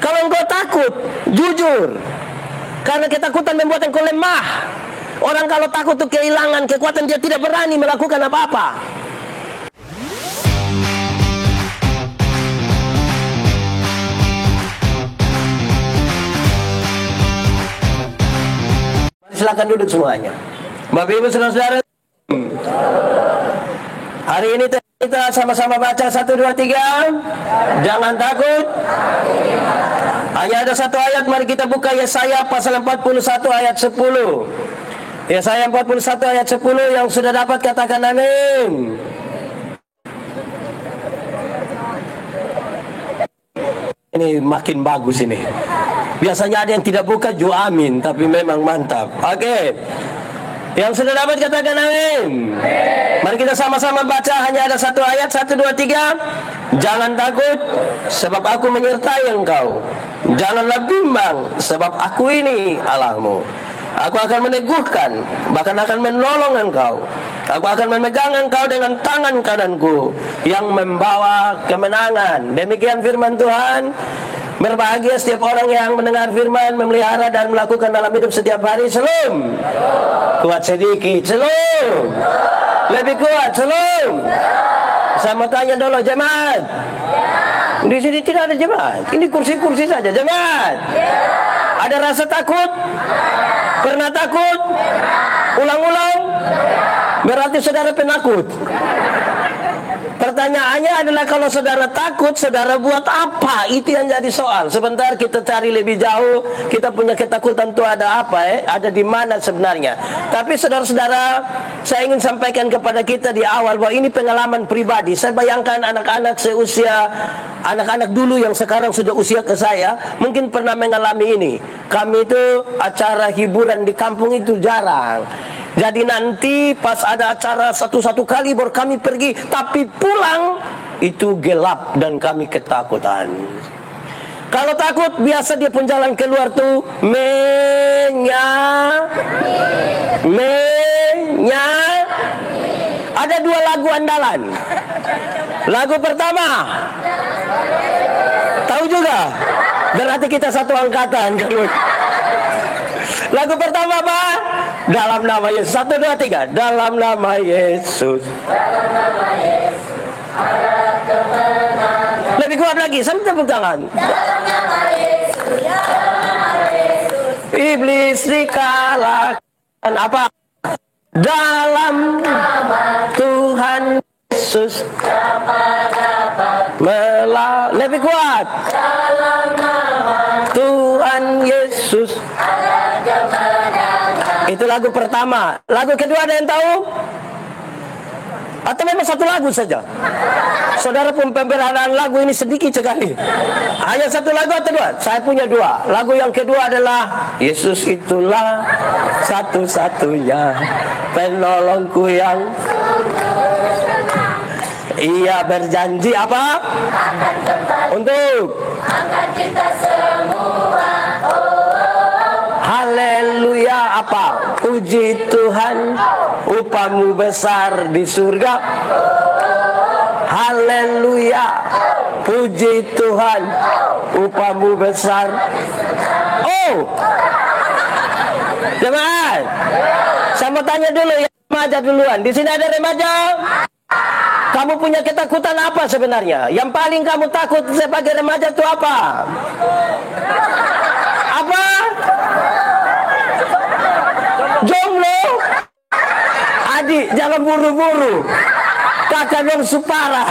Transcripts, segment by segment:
Kalau engkau takut, jujur. Karena ketakutan membuat engkau lemah. Orang kalau takut itu kehilangan kekuatan, dia tidak berani melakukan apa-apa. Silakan duduk semuanya. Bapak Ibu saudara-saudara, hari ini kita sama-sama baca 1, 2, 3. Jangan takut. Hanya ada satu ayat, mari kita buka Yesaya pasal 41 ayat 10. Yesaya 41 ayat 10, yang sudah dapat katakan amin. Ini makin bagus ini. Biasanya ada yang tidak buka juga amin, tapi memang mantap. Oke. Yang sudah dapat katakan amin. Mari kita sama-sama baca, hanya ada satu ayat, 1, 2, 3. Jangan takut, sebab aku menyertai engkau. Janganlah bimbang, sebab aku ini Allahmu. Aku akan meneguhkan, bahkan akan menolong engkau. Aku akan memegang engkau dengan tangan kananku yang membawa kemenangan. Demikian firman Tuhan. Berbahagia setiap orang yang mendengar firman, memelihara dan melakukan dalam hidup setiap hari. Shalom. Kuat sedikit. Shalom. Lebih kuat. Shalom. Saya mau tanya dulu, jemaat. Di sini tidak ada jemaat. Ini kursi-kursi saja, jemaat. Ada rasa takut? Pernah takut? Ulang-ulang? Berarti saudara penakut. Pertanyaannya adalah, kalau saudara takut, saudara buat apa? Itu yang jadi soal. Sebentar kita cari lebih jauh. Kita punya ketakutan itu ada apa? Ada di mana sebenarnya? Tapi saudara-saudara, saya ingin sampaikan kepada kita di awal bahwa ini pengalaman pribadi. Saya bayangkan anak-anak seusia, anak-anak dulu yang sekarang sudah usia ke saya, mungkin pernah mengalami ini. Kami itu acara hiburan di kampung itu jarang. Jadi nanti pas ada acara satu kali baru kami pergi, tapi pulang itu gelap dan kami ketakutan. Kalau takut biasa dia pun jalan keluar tuh Ada 2 lagu andalan. Lagu pertama tahu juga, berarti kita satu angkatan. Lagu pertama apa? Dalam nama Yesus. 1, 2, 3. Dalam nama Yesus. Lebih kuat lagi. Sambil tepuk tangan. Dalam nama Yesus. Iblis dikalahkan. Apa? Dalam nama Tuhan Yesus. Lebih kuat. Dalam nama Tuhan Yesus. Itu lagu pertama. Lagu kedua ada yang tahu? Atau memang satu lagu saja? Saudara pun pembelaan lagu ini sedikit sekali. Hanya satu lagu atau 2? Saya punya 2. Lagu yang kedua adalah Yesus itulah satu-satunya penolongku yang Ia berjanji apa? Untuk angkat kita semua. Haleluya, apa? Puji Tuhan, upahmu besar di surga. Haleluya, puji Tuhan, upahmu besar. Oh, jemaat, saya mau tanya dulu ya, remaja duluan. Di sini ada remaja. Kamu punya ketakutan apa sebenarnya? Yang paling kamu takut sebagai remaja itu apa? Apa? Jomblo. Adik, jangan buru-buru. Kakak dong supara.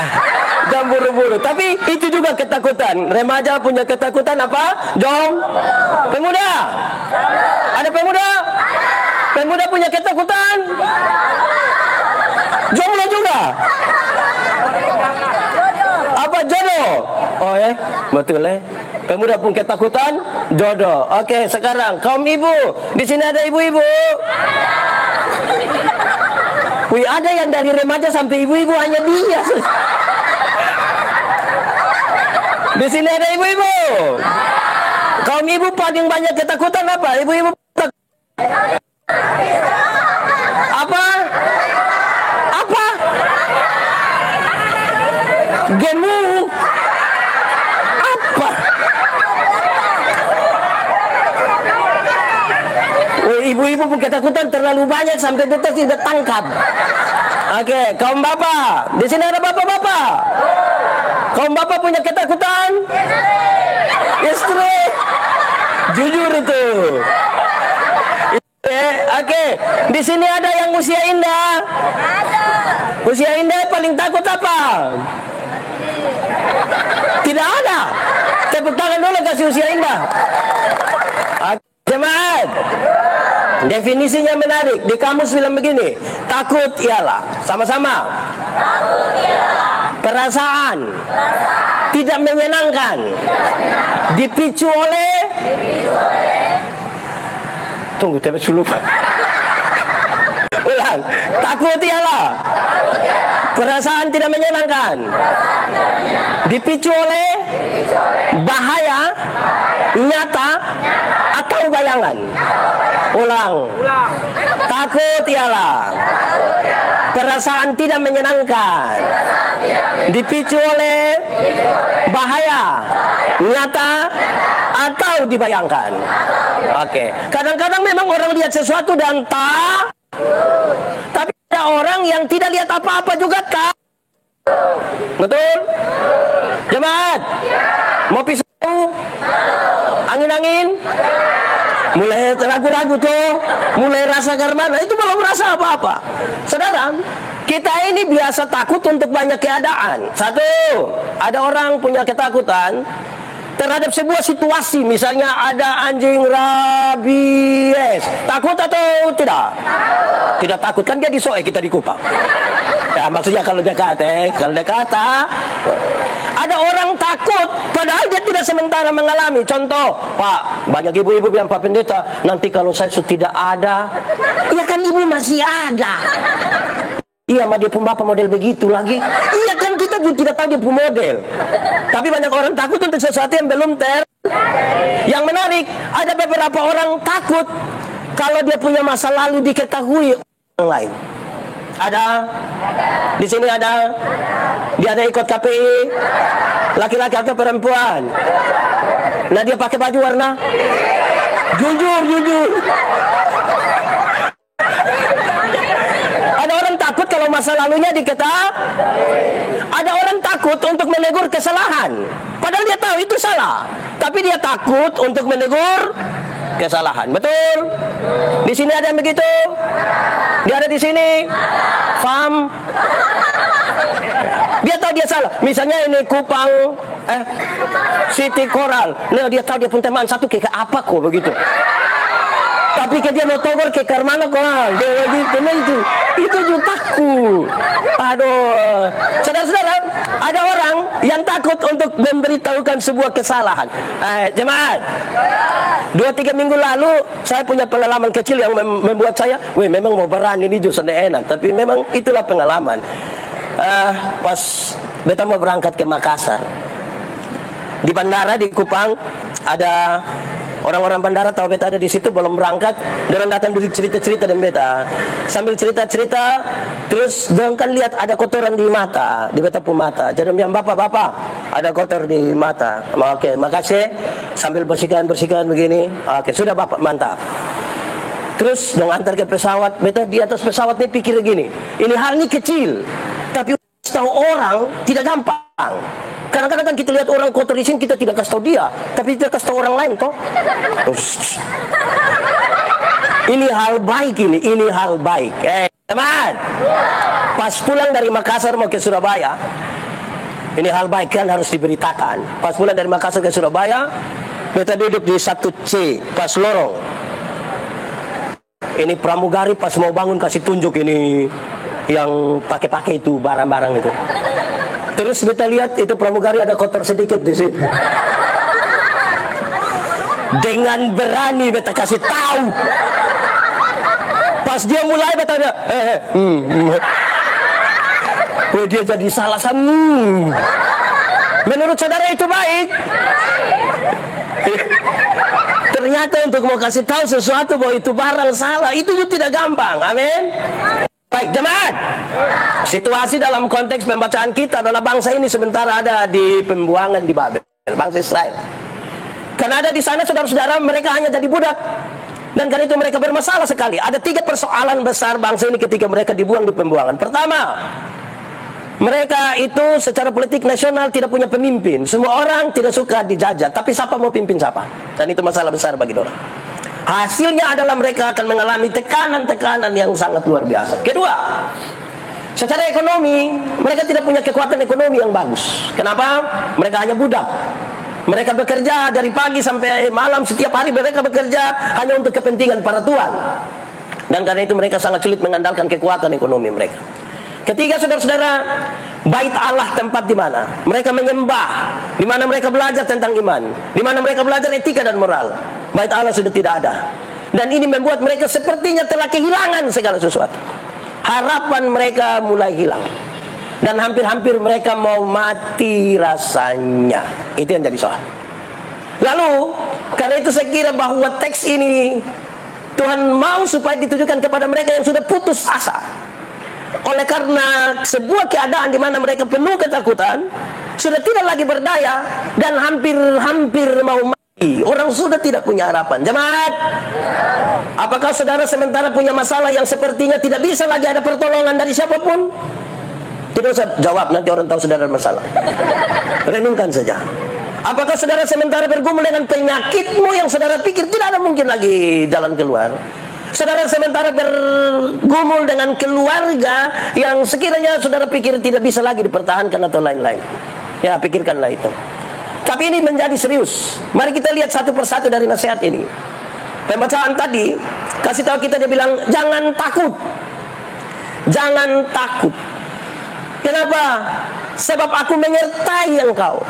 Jangan buru-buru. Tapi itu juga ketakutan. Remaja punya ketakutan apa? Pemuda. Ada pemuda? Pemuda punya ketakutan? Jomblo juga. Apa jodoh? Oh betul Pemuda pun ketakutan jodoh. Oke, sekarang kaum ibu. Di sini ada ibu-ibu. Wih, ada yang dari remaja sampai ibu-ibu, hanya dia. Di sini ada ibu-ibu. Kaum ibu paling banyak ketakutan apa? Ibu-ibu apa? Gemuk. Apa? ibu-ibu pun ketakutan terlalu banyak sampai kita tidak tangkap. Oke, kaum bapak, di sini ada bapak-bapak. Kaum bapak punya ketakutan? Istri. Jujur itu. Oke, di sini ada yang usia indah. Usia indah paling takut apa? Tidak ada. Tepuk tangan dulu kasih usia indah. Jemaat, definisinya menarik. Di kamus bilang begini, takut ialah sama-sama perasaan tidak menyenangkan, dipicu oleh tunggu tapi lupa. Ulang, takut ialah perasaan tidak menyenangkan, dipicu oleh bahaya nyata atau bayangan. Ulang, takut ialah perasaan tidak menyenangkan, dipicu oleh bahaya nyata atau dibayangkan. Oke, kadang-kadang memang orang lihat sesuatu dan tapi ada orang yang tidak lihat apa-apa juga tak. Betul? Jemaat, mau pisau? Angin-angin? Mulai ragu-ragu tuh, mulai rasa karmana, itu belum rasa apa-apa. Saudara, kita ini biasa takut untuk banyak keadaan. Satu, ada orang punya ketakutan terhadap sebuah situasi, misalnya ada anjing rabies. Takut atau tidak? Tidak takut, kan dia disoek kita di Kupang. Ya, maksudnya kalau dekat, ada orang takut, padahal dia tidak sementara mengalami. Contoh, Pak, banyak ibu-ibu bilang, Pak Pendeta, nanti kalau saya sudah tidak ada, ya kan ibu masih ada. Iya, sama dia pun bapak model begitu lagi. Iya kan, kita juga tidak tahu dia pun model. Tapi banyak orang takut untuk sesuatu yang belum Yang menarik, ada beberapa orang takut kalau dia punya masa lalu diketahui orang lain. Ada? Di sini ada? Dia ada ikut KPI? Laki-laki atau perempuan? Nah, dia pakai baju warna? Jujur. Ada orang takut kalau masa lalunya diketahui. Ada orang takut untuk menegur kesalahan, padahal dia tahu itu salah, tapi dia takut untuk menegur kesalahan. Betul? Di sini ada yang begitu? Dia ada di sini? Faham? Dia tahu dia salah. Misalnya ini Kupang, Siti Koral. Nah, dia tahu dia pun teman satu kayak apa kok begitu. Tapi dia mau togor ke Karmana Koral. Dia gitu, itu juga takut. Aduh, saudara-saudara, ada orang yang takut untuk memberitahukan sebuah kesalahan. Jemaat, 2-3 minggu lalu saya punya pengalaman kecil yang membuat saya, memang mau berani ini justru enak. Tapi memang itulah pengalaman. Pas beta mau berangkat ke Makassar, di bandara di Kupang ada orang-orang bandara, tahu beta ada di situ belum berangkat, orang datang duduk cerita-cerita dan beta sambil cerita-cerita, terus dia kan lihat ada kotoran di mata, di beta pun mata. Jadi bilang, bapak ada kotor di mata. Oke, makasih. Sambil bersihkan begini. Oke, sudah bapak, mantap. Terus dong antar ke pesawat. Beta di atas pesawat ini pikir gini, ini hal ini kecil, tapi tahu orang tidak gampang. Kadang-kadang kita lihat orang kotor di sini, kita tidak kasih tahu dia, tapi kita kasih tahu orang lain toh. Ini hal baik ini hal baik. Teman, pas pulang dari Makassar mau ke Surabaya, ini hal baik kan harus diberitakan. Pas pulang dari Makassar ke Surabaya, kita duduk di 1C, pas lorong. Ini pramugari pas mau bangun kasih tunjuk ini yang pakai itu barang-barang itu. Terus kita lihat itu pramugari ada kotor sedikit di situ. Dengan berani beta kasih tahu. Pas dia mulai beta dia, dia jadi salah satu. Menurut saudara itu baik? Ternyata untuk mau kasih tahu sesuatu bahwa itu barang salah, itu juga tidak gampang. Amin. Baik, jemaat. Situasi dalam konteks pembacaan kita adalah bangsa ini sementara ada di pembuangan di Babel, bangsa Israel. Karena ada di sana saudara-saudara, mereka hanya jadi budak. Dan karena itu mereka bermasalah sekali. Ada 3 persoalan besar bangsa ini ketika mereka dibuang di pembuangan. Pertama, mereka itu secara politik nasional tidak punya pemimpin. Semua orang tidak suka dijajah, tapi siapa mau pimpin siapa? Dan itu masalah besar bagi orang. Hasilnya adalah mereka akan mengalami tekanan-tekanan yang sangat luar biasa. Kedua, secara ekonomi, mereka tidak punya kekuatan ekonomi yang bagus. Kenapa? Mereka hanya budak. Mereka bekerja dari pagi sampai malam, setiap hari mereka bekerja hanya untuk kepentingan para tuan. Dan karena itu mereka sangat sulit mengandalkan kekuatan ekonomi mereka. Ketiga, saudara-saudara, bait Allah tempat di mana mereka menyembah, di mana mereka belajar tentang iman, di mana mereka belajar etika dan moral. Bait Allah sudah tidak ada. Dan ini membuat mereka sepertinya telah kehilangan segala sesuatu. Harapan mereka mulai hilang. Dan hampir-hampir mereka mau mati rasanya. Itu yang jadi soal. Lalu, karena itu saya kira bahwa teks ini Tuhan mau supaya ditujukan kepada mereka yang sudah putus asa. Oleh karena sebuah keadaan di mana mereka penuh ketakutan, sudah tidak lagi berdaya, dan hampir-hampir mau mati. Orang sudah tidak punya harapan. Jemaat, apakah saudara sementara punya masalah yang sepertinya tidak bisa lagi ada pertolongan dari siapapun? Tidak usah jawab, nanti orang tahu saudara masalah. Renungkan saja. Apakah saudara sementara bergumul dengan penyakitmu yang saudara pikir tidak ada mungkin lagi jalan keluar? Saudara sementara bergumul dengan keluarga yang sekiranya saudara pikir tidak bisa lagi dipertahankan atau lain-lain. Ya, pikirkanlah itu. Tapi ini menjadi serius. Mari kita lihat satu persatu dari nasihat ini. Pembacaan tadi kasih tahu kita, dia bilang jangan takut. Jangan takut. Kenapa? Sebab aku menyertai engkau.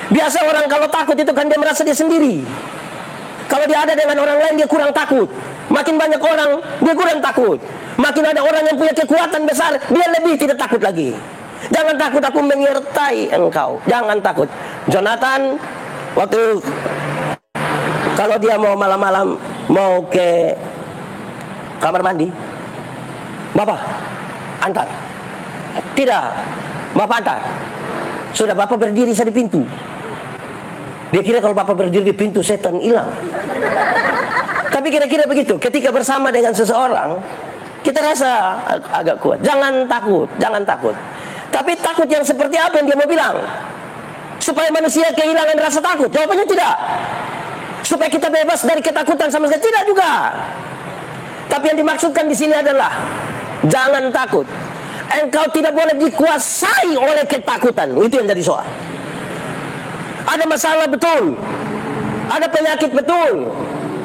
Biasa orang kalau takut itu kan dia merasa dia sendiri. Kalau dia ada dengan orang lain dia kurang takut. Makin banyak orang dia kurang takut. Makin ada orang yang punya kekuatan besar dia lebih tidak takut lagi. Jangan takut, aku menyertai engkau. Jangan takut. Jonathan waktu kalau dia mau malam-malam mau ke kamar mandi, Bapak antar. Tidak, Bapak antar. Sudah, Bapak berdiri di pintu. Dia kira kalau Bapak berdiri di pintu setan hilang. Tapi kira-kira begitu. Ketika bersama dengan seseorang, kita rasa agak kuat. Jangan takut, jangan takut. Tapi takut yang seperti apa yang dia mau bilang? Supaya manusia kehilangan rasa takut? Jawabannya tidak. Supaya kita bebas dari ketakutan sama sekali? Tidak juga. Tapi yang dimaksudkan di sini adalah jangan takut. Engkau tidak boleh dikuasai oleh ketakutan. Itu yang jadi soal. Ada masalah betul, ada penyakit betul,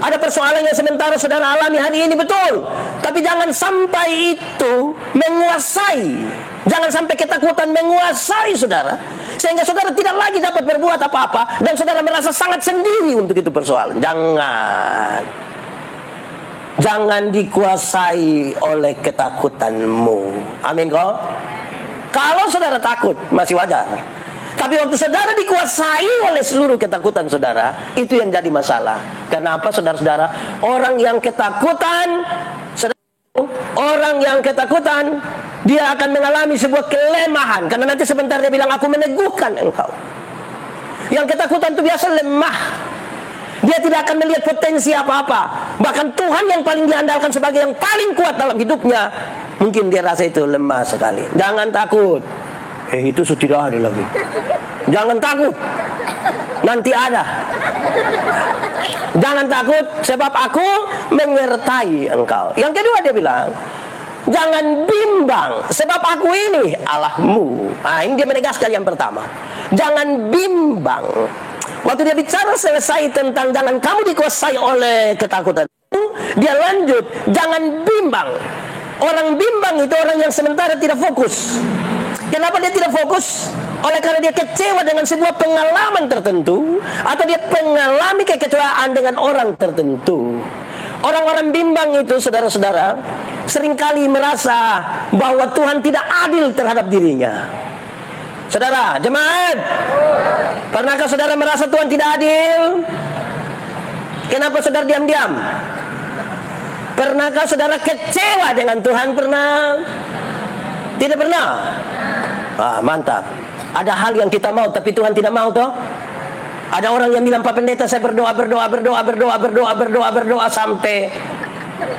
ada persoalan yang sementara saudara alami hari ini betul. Tapi jangan sampai itu menguasai. Jangan sampai ketakutan menguasai saudara, sehingga saudara tidak lagi dapat berbuat apa-apa dan saudara merasa sangat sendiri untuk itu persoalan. Jangan. Jangan dikuasai oleh ketakutanmu. Amin kok. Kalau saudara takut masih wajar. Tapi waktu saudara dikuasai oleh seluruh ketakutan saudara, itu yang jadi masalah. Kenapa saudara-saudara? Orang yang ketakutan, dia akan mengalami sebuah kelemahan. Karena nanti sebentar dia bilang, aku meneguhkan engkau. Yang ketakutan itu biasa lemah. Dia tidak akan melihat potensi apa-apa. Bahkan Tuhan yang paling diandalkan sebagai yang paling kuat dalam hidupnya, mungkin dia rasa itu lemah sekali. Jangan takut. Itu sudah tidak ada lagi. Jangan takut. Nanti ada. Jangan takut sebab aku menyertai engkau. Yang kedua dia bilang, jangan bimbang sebab aku ini Allahmu. Nah, ini dia menegaskan yang pertama. Jangan bimbang. Waktu dia bicara selesai tentang jangan kamu dikuasai oleh ketakutan, dia lanjut, jangan bimbang. Orang bimbang itu orang yang sementara tidak fokus. Kenapa dia tidak fokus? Oleh karena dia kecewa dengan sebuah pengalaman tertentu, atau dia mengalami kekecewaan dengan orang tertentu. Orang-orang bimbang itu, saudara-saudara, seringkali merasa bahwa Tuhan tidak adil terhadap dirinya. Saudara, jemaat, pernahkah saudara merasa Tuhan tidak adil? Kenapa saudara diam-diam? Pernahkah saudara kecewa dengan Tuhan? Pernah? Tidak pernah? Mantap. Ada hal yang kita mau tapi Tuhan tidak mau toh? Ada orang yang bilang, Pak Pendeta, saya berdoa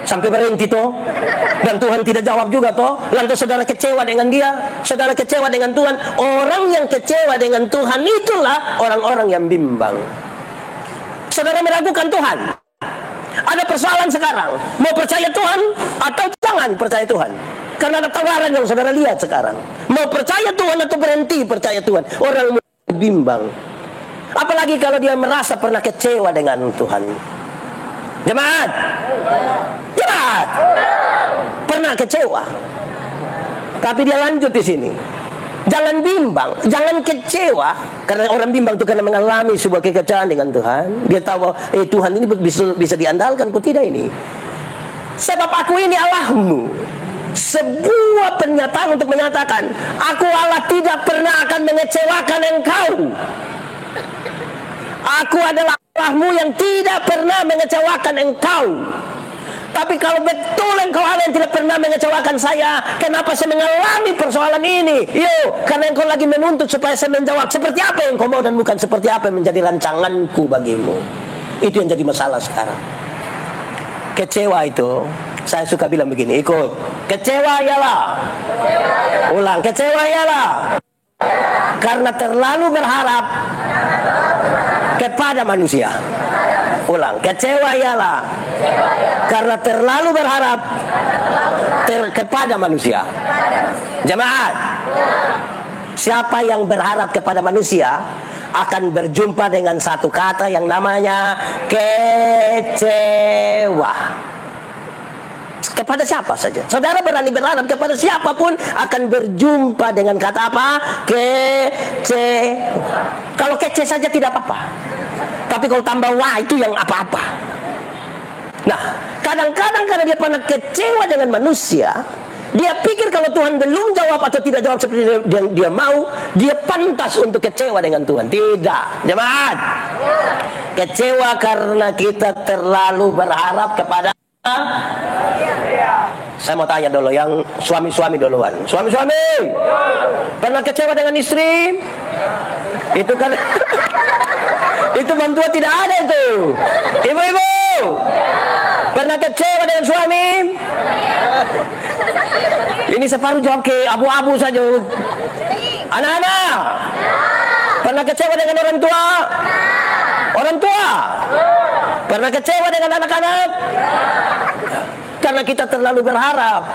sampai berhenti toh, dan Tuhan tidak jawab juga toh. Lantas saudara kecewa dengan dia, saudara kecewa dengan Tuhan. Orang yang kecewa dengan Tuhan itulah orang-orang yang bimbang. Saudara meragukan Tuhan. Ada persoalan sekarang, mau percaya Tuhan atau jangan percaya Tuhan? Karena ada tawaran yang saudara lihat sekarang. Mau percaya Tuhan atau berhenti percaya Tuhan? Orang bimbang. Apalagi kalau dia merasa pernah kecewa dengan Tuhan. Jemaat, pernah kecewa. Tapi dia lanjut di sini. Jangan bimbang, jangan kecewa. Karena orang bimbang itu karena mengalami sebuah kekecewaan dengan Tuhan. Dia tahu, Tuhan ini bisa diandalkan, kok tidak ini? Sebab aku ini Allahmu. Sebuah pernyataan untuk menyatakan, aku Allah tidak pernah akan mengecewakan engkau. Aku adalah Allahmu yang tidak pernah mengecewakan engkau. Tapi kalau betul engkau Allah yang tidak pernah mengecewakan saya, kenapa saya mengalami persoalan ini? Karena engkau lagi menuntut supaya saya menjawab seperti apa yang engkau mau dan bukan seperti apa yang menjadi rancanganku bagimu. Itu yang jadi masalah sekarang. Kecewa itu, saya suka bilang begini, ikut. Kecewa ialah. Ulang, kecewa ialah karena terlalu berharap kepada manusia. Ulang, kecewa ialah karena terlalu berharap kepada manusia. Jemaat, siapa yang berharap kepada manusia akan berjumpa dengan satu kata yang namanya kecewa. Kepada siapa saja. Saudara berani berharap kepada siapapun akan berjumpa dengan kata apa? Kecewa. Kalau kece saja tidak apa-apa. Tapi kalau tambah wah itu yang apa-apa. Nah, kadang-kadang karena dia pernah kecewa dengan manusia, dia pikir kalau Tuhan belum jawab atau tidak jawab seperti yang dia mau, dia pantas untuk kecewa dengan Tuhan. Tidak, jemaat. Kecewa karena kita terlalu berharap kepada. Saya mau tanya dulu yang suami-suami duluan. Suami-suami, pernah kecewa dengan istri? Itu kan itu bantuan tidak ada itu. Ibu-ibu, pernah kecewa dengan suami? Ini separuh jawab ke abu-abu saja. Anak-anak, pernah kecewa dengan orang tua? Orang tua? Pernah kecewa dengan anak-anak? Karena kita terlalu berharap.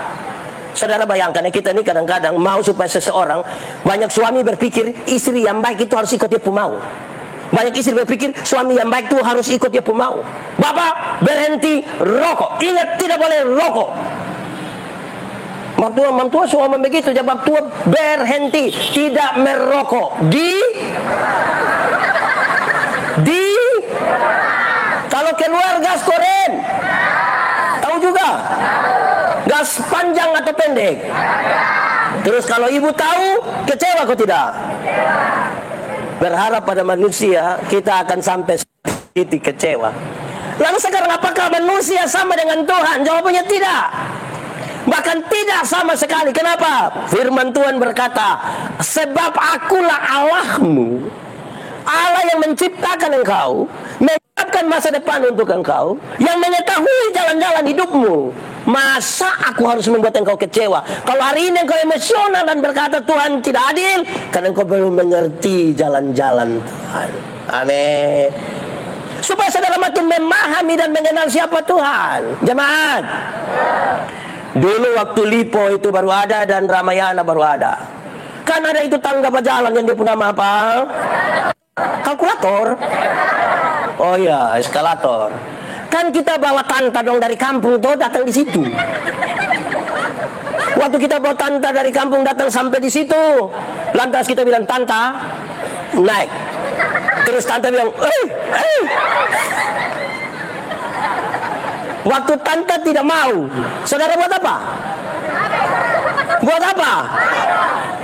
Saudara bayangkan ya, kita ini kadang-kadang mau supaya seseorang, banyak suami berpikir istri yang baik itu harus ikut dia pun mau. Banyak istri berpikir suami yang baik itu harus ikut dia pun mau. Bapak berhenti rokok. Ingat, tidak boleh rokok. Mertua suami begitu, jawab tua berhenti tidak merokok. Kalau keluar gas koren, tahu juga gas panjang atau pendek. Terus kalau ibu tahu, kecewa kok tidak? Berharap pada manusia, kita akan sampai titik kecewa. Lalu sekarang apakah manusia sama dengan Tuhan? Jawabannya tidak. Bahkan tidak sama sekali. Kenapa? Firman Tuhan berkata, sebab akulah Allahmu, Allah yang menciptakan engkau, menyiapkan masa depan untuk engkau, yang mengetahui jalan-jalan hidupmu. Masa aku harus membuat engkau kecewa? Kalau hari ini engkau emosional dan berkata Tuhan tidak adil, karena engkau belum mengerti jalan-jalan Tuhan. Amin. Supaya saudara makin memahami dan mengenal siapa Tuhan. Jemaat, dulu waktu Lipo itu baru ada dan Ramayana baru ada. Kan ada itu tangga berjalan yang dia punya nama apa? Kalkulator. Oh ya, eskalator. Kan kita bawa tanta dong dari kampung tuh datang di situ. Waktu kita bawa tanta dari kampung datang sampai di situ, lantas kita bilang tanta naik. Terus tanta bilang, Waktu tanta tidak mau, saudara buat apa? Buat apa?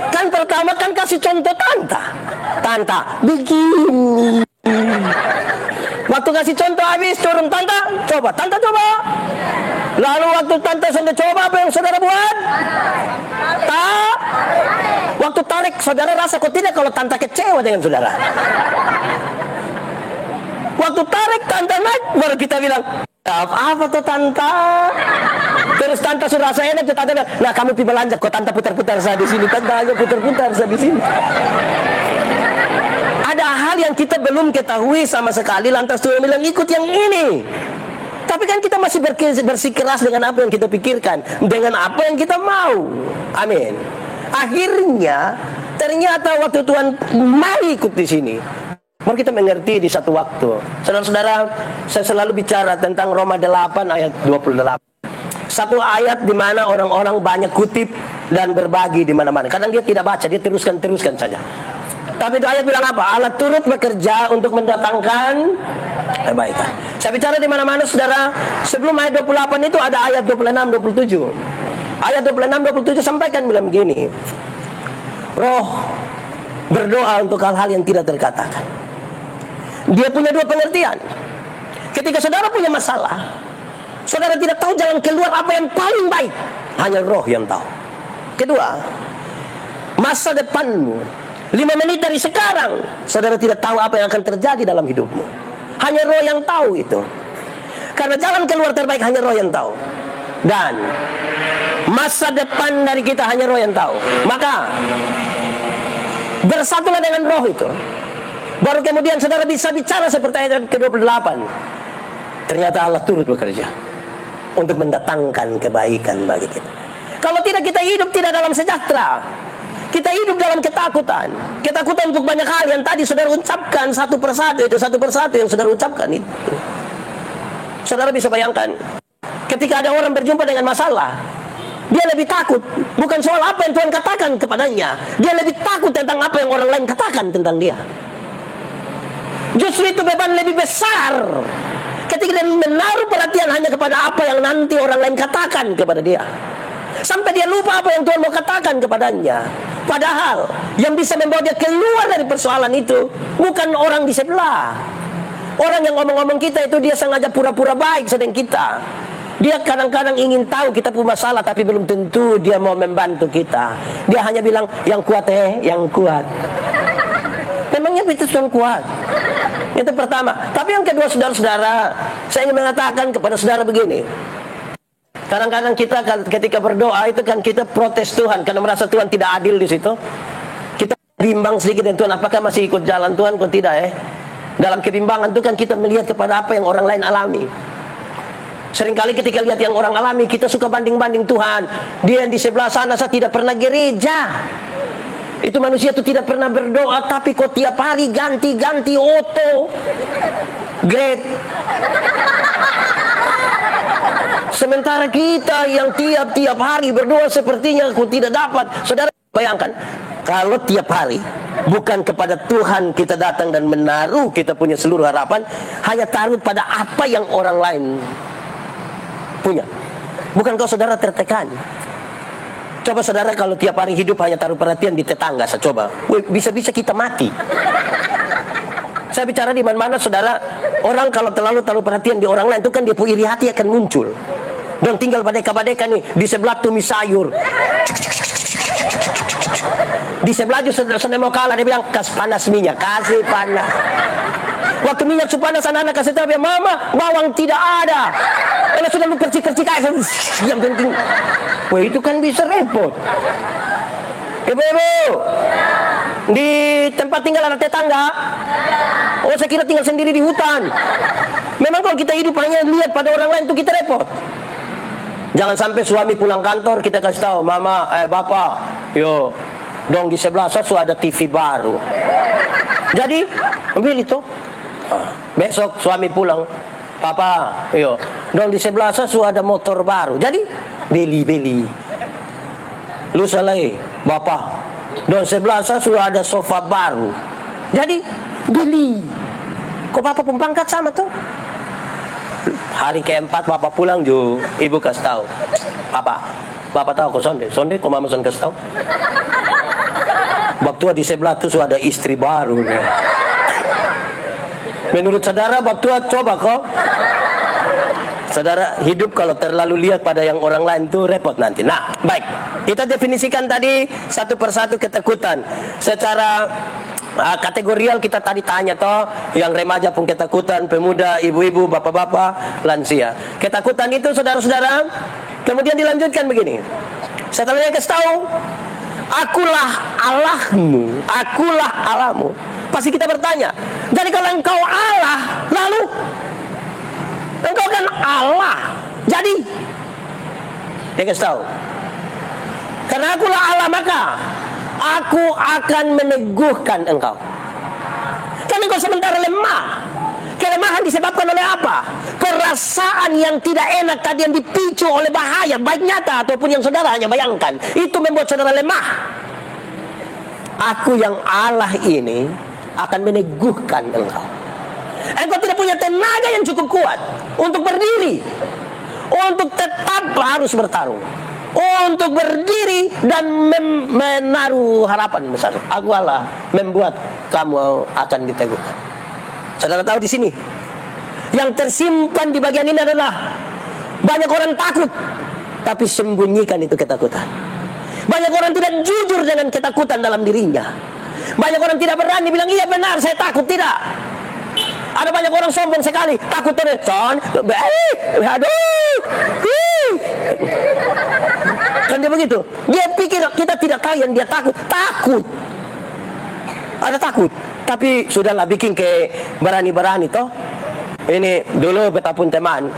Kan pertama kan kasih contoh tanta. Tanta begini. Waktu kasih contoh habis turun tanta coba. Lalu waktu tanta sudah coba, apa yang saudara buat? Waktu tarik, saudara rasa kok tidak kalau tanta kecewa dengan saudara? Waktu tarik tante naik, baru kita bilang, apa tuh tante? Terus tante sudah rasa enak, tante bilang, nah kamu pergi belanja, kok tante putar-putar saya di sini, tante aja putar-putar saya di sini. Ada hal yang kita belum ketahui sama sekali, lantas Tuhan bilang ikut yang ini. Tapi kan kita masih bersikeras dengan apa yang kita pikirkan, dengan apa yang kita mau. Amin. Akhirnya ternyata waktu Tuhan mari ikut di sini, baru kita mengerti di satu waktu. Saudara-saudara, saya selalu bicara tentang Roma 8 ayat 28. Satu ayat di mana orang-orang banyak kutip dan berbagi di mana-mana. Kadang dia tidak baca, dia teruskan saja. Tapi itu ayat bilang apa? Allah turut bekerja untuk mendatangkan kebaikan. Saya bicara di mana-mana, saudara. Sebelum ayat 28 itu ada ayat 26, 27. Ayat 26, 27 sampaikan bilang begini. Roh berdoa untuk hal-hal yang tidak terkatakan. Dia punya dua pengertian. Ketika saudara punya masalah, saudara tidak tahu jalan keluar apa yang paling baik, hanya Roh yang tahu. Kedua, masa depanmu 5 menit dari sekarang, saudara tidak tahu apa yang akan terjadi dalam hidupmu. Hanya Roh yang tahu itu. Karena jalan keluar terbaik hanya Roh yang tahu. Dan masa depan dari kita hanya Roh yang tahu. Maka bersatulah dengan Roh itu. Baru kemudian saudara bisa bicara seperti ayat ke-28. Ternyata Allah turut bekerja untuk mendatangkan kebaikan bagi kita. Kalau tidak, kita hidup tidak dalam sejahtera. Kita hidup dalam ketakutan. Ketakutan untuk banyak hal yang tadi saudara ucapkan satu persatu yang saudara ucapkan itu. Saudara bisa bayangkan, ketika ada orang berjumpa dengan masalah, dia lebih takut bukan soal apa yang Tuhan katakan kepadanya. Dia lebih takut tentang apa yang orang lain katakan tentang dia. Justru itu beban lebih besar ketika dia menaruh perhatian hanya kepada apa yang nanti orang lain katakan kepada dia, sampai dia lupa apa yang Tuhan mau katakan kepadanya. Padahal yang bisa membawa dia keluar dari persoalan itu bukan orang di sebelah. Orang yang ngomong-ngomong kita itu dia sengaja pura-pura baik sedang kita. Dia kadang-kadang ingin tahu kita punya masalah, tapi belum tentu dia mau membantu kita. Dia hanya bilang, yang kuat yang kuat. Memangnya itu yang kuat. Itu pertama. Tapi yang kedua, saudara-saudara, saya ingin mengatakan kepada saudara begini. Kadang-kadang kita ketika berdoa itu kan kita protes Tuhan karena merasa Tuhan tidak adil di situ. Kita bimbang sedikit dengan Tuhan, apakah masih ikut jalan Tuhan atau tidak Dalam kebimbangan itu kan kita melihat kepada apa yang orang lain alami. Seringkali ketika lihat yang orang alami, kita suka banding-banding Tuhan. Dia yang di sebelah sana, saya tidak pernah gereja. Itu manusia itu tidak pernah berdoa, tapi kok tiap hari ganti-ganti auto grade. Sementara kita yang tiap-tiap hari berdoa sepertinya aku tidak dapat. Saudara bayangkan, kalau tiap hari bukan kepada Tuhan kita datang dan menaruh kita punya seluruh harapan, hanya taruh pada apa yang orang lain punya. Bukan kau saudara tertekan? Coba saudara kalau tiap hari hidup hanya taruh perhatian di tetangga, saya coba, bisa-bisa kita mati. Saya bicara di mana-mana saudara, orang kalau terlalu taruh perhatian di orang lain itu kan dia punya iri hati akan muncul. Dan tinggal badeka-badeka nih di sebelah tumis sayur. Di sebelah juga sudah mau kalah, dia bilang kasih panas minyak, kasih panas. Waktu minyak panas, anak-anak kasih tahu dia, mama bawang tidak ada. Karena sudah lu kercik-kercik aja, yang penting. Wah itu kan bisa repot. Ibu-ibu, di tempat tinggal anak tetangga. Oh saya kira tinggal sendiri di hutan. Memang kalau kita hidup hanya lihat pada orang lain itu kita repot. Jangan sampai suami pulang kantor kita kasih tahu, mama, bapak, yo, dong di sebelah saya sudah ada TV baru. Jadi ambil itu. Besok suami pulang, papa, yo, dong di sebelah saya sudah ada motor baru. Jadi beli. Lu salah, bapak, dong sebelah saya sudah ada sofa baru. Jadi beli. Kok bapak pun pangkat sama tuh? Hari keempat bapak pulang ju, ibu kasih tahu, bapak tahu kok sonde kok mama kasih tahu. Bab tua di sebelah tuh sudah ada istri baru. Menurut saudara bab tua coba kok. Saudara hidup kalau terlalu lihat pada yang orang lain tuh repot nanti. Nah, baik. Kita definisikan tadi satu persatu ketakutan secara kategorial kita tadi tanya toh, yang remaja pun ketakutan, pemuda, ibu-ibu, bapak-bapak, lansia. Ketakutan itu saudara-saudara, kemudian dilanjutkan begini. Setelah dia kasih tahu, akulah Allahmu, akulah Allahmu. Pasti kita bertanya, jadi kalau engkau Allah, lalu engkau kan Allah, jadi dia kasih tahu, karena akulah Allah maka aku akan meneguhkan engkau. Karena engkau sementara lemah. Kelemahan disebabkan oleh apa? Perasaan yang tidak enak tadi yang dipicu oleh bahaya, baik nyata ataupun yang saudara hanya bayangkan. Itu membuat saudara lemah. Aku yang Allah ini akan meneguhkan engkau. Engkau tidak punya tenaga yang cukup kuat untuk berdiri, untuk tetap harus bertarung, untuk berdiri dan menaruh harapan besar. Aku Allah membuat kamu akan diteguhkan. Saudara tahu di sini yang tersimpan di bagian ini adalah banyak orang takut tapi sembunyikan itu ketakutan. Banyak orang tidak jujur dengan ketakutan dalam dirinya. Banyak orang tidak berani bilang iya benar saya takut, tidak. Ada banyak orang sombong sekali, takut terus. Aduh. Kan dia begitu. Dia pikir kita tidak tahu yang dia takut. Takut. Ada takut. Tapi sudahlah bikin ke berani-berani toh. Ini dulu betapun teman.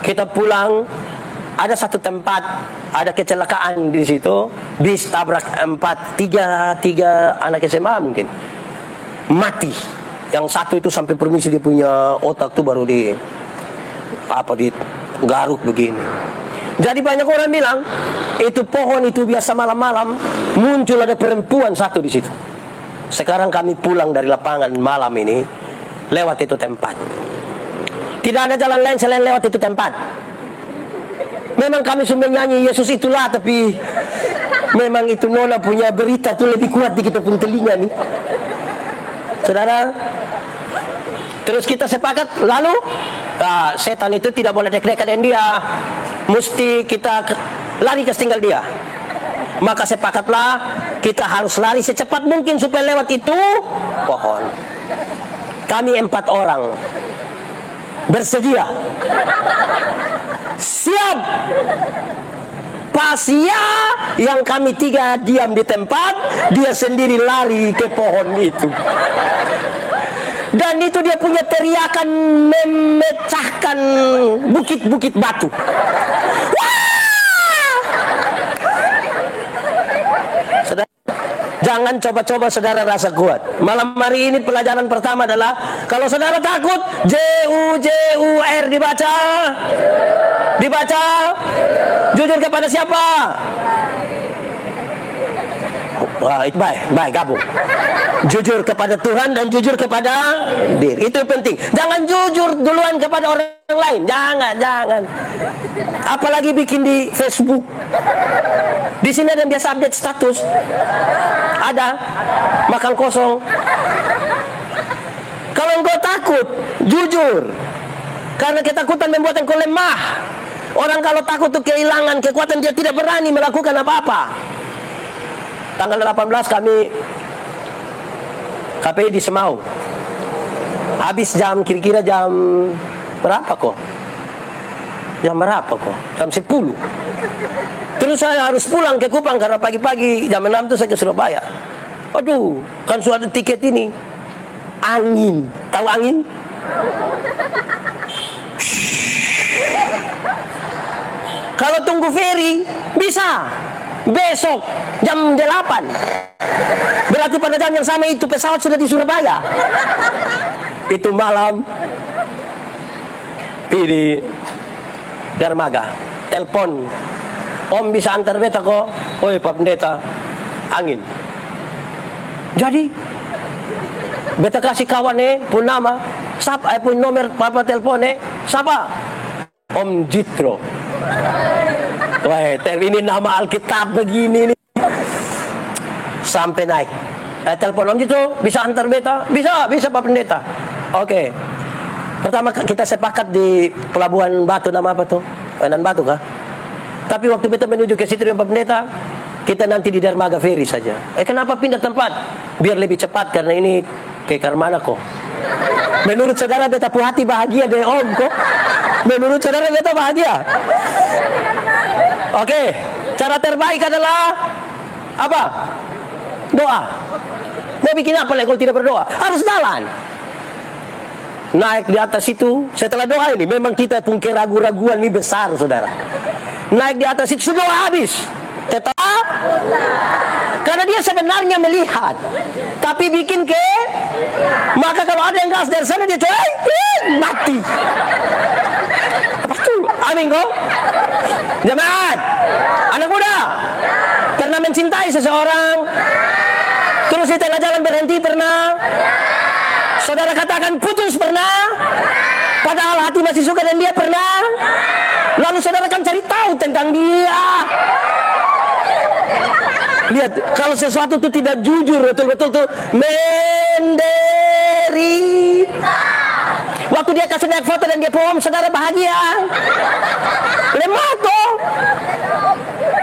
Kita pulang, ada satu tempat, ada kecelakaan di situ. Bis tabrak tiga anak SMA mungkin. Mati. Yang satu itu sampai permisi dia punya otak tuh baru garuk begini. Jadi banyak orang bilang itu pohon itu biasa malam-malam muncul ada perempuan satu di situ. Sekarang kami pulang dari lapangan malam ini lewat itu tempat. Tidak ada jalan lain selain lewat itu tempat. Memang kami sudah nyanyi Yesus itulah, tapi memang itu Nona punya berita tuh lebih kuat di kita pun telinga nih. Saudara, terus kita sepakat lalu setan itu tidak boleh dek-dekat dengan dia, mesti kita lari ke tinggal dia. Maka sepakatlah kita harus lari secepat mungkin supaya lewat itu pohon. Kami 4 orang bersedia, siap. Pas ya, yang kami 3 diam di tempat, dia sendiri lari ke pohon itu. Dan itu dia punya teriakan memecahkan bukit-bukit batu. Saudara, jangan coba-coba saudara rasa kuat. Malam hari ini pelajaran pertama adalah kalau saudara takut, JUR dibaca. Dibaca. Jujur kepada siapa? Wah, itu baik gabung. Jujur kepada Tuhan dan jujur kepada diri. Itu penting. Jangan jujur duluan kepada orang lain. Jangan. Apalagi bikin di Facebook. Di sini ada yang biasa update status. Ada makan kosong. Kalau engkau takut, jujur. Karena ketakutan membuat engkau lemah. Orang kalau takut itu kehilangan kekuatan, dia tidak berani melakukan apa-apa. Tanggal 18 kami KPI di Semau. Habis kira-kira jam berapa kok? Jam 10. Terus saya harus pulang ke Kupang karena pagi-pagi jam 6 itu saya ke Surabaya. Aduh, kan sudah ada tiket ini. Angin. Tahu angin? Kalau tunggu ferry bisa besok jam 8. Berarti pada jam yang sama itu pesawat sudah di Surabaya. Itu malam di dermaga telepon, Om bisa antar beta kok? Oi Pak Pendeta, angin. Jadi beta kasih kawan pun nama, siapa pun nomor papa telepon siapa? Om Jitro. Wah, ini nama Alkitab begini nih. Sampai naik. Telepon Om Jitro, bisa antar beta? Bisa Pak Pendeta. Oke. Pertama kita sepakat di Pelabuhan Batu, nama apa tuh? Nan Batu kah? Tapi waktu beta menuju ke situ dengan Pak Pendeta, kita nanti di dermaga ferry saja. Kenapa pindah tempat? biar lebih cepat karena ini kayak mana kok. Menurut saudara beta pu hati bahagia deh om kok. Menurut saudara beta bahagia. Oke, cara terbaik adalah apa? Doa. Mau bikin apa lagi kalau tidak berdoa? Harus jalan. Naik di atas itu, setelah doa ini memang kita pun keraguan-raguan ini besar saudara. Naik di atas itu sudah habis. Tetap karena dia sebenarnya melihat, tapi bikin maka kalau ada yang gas dari sana dia mati. Apa itu? Amin kok. Jemaat, anak muda, pernah mencintai seseorang, terus di tengah jalan berhenti pernah? Saudara katakan putus pernah? Padahal hati masih suka dan dia pernah? Lalu saudara kan cari tahu tentang dia. Lihat, kalau sesuatu itu tidak jujur, betul-betul tuh menderita. Waktu dia kasih naik foto dan dia bohong, saudara bahagia. Lemah toh.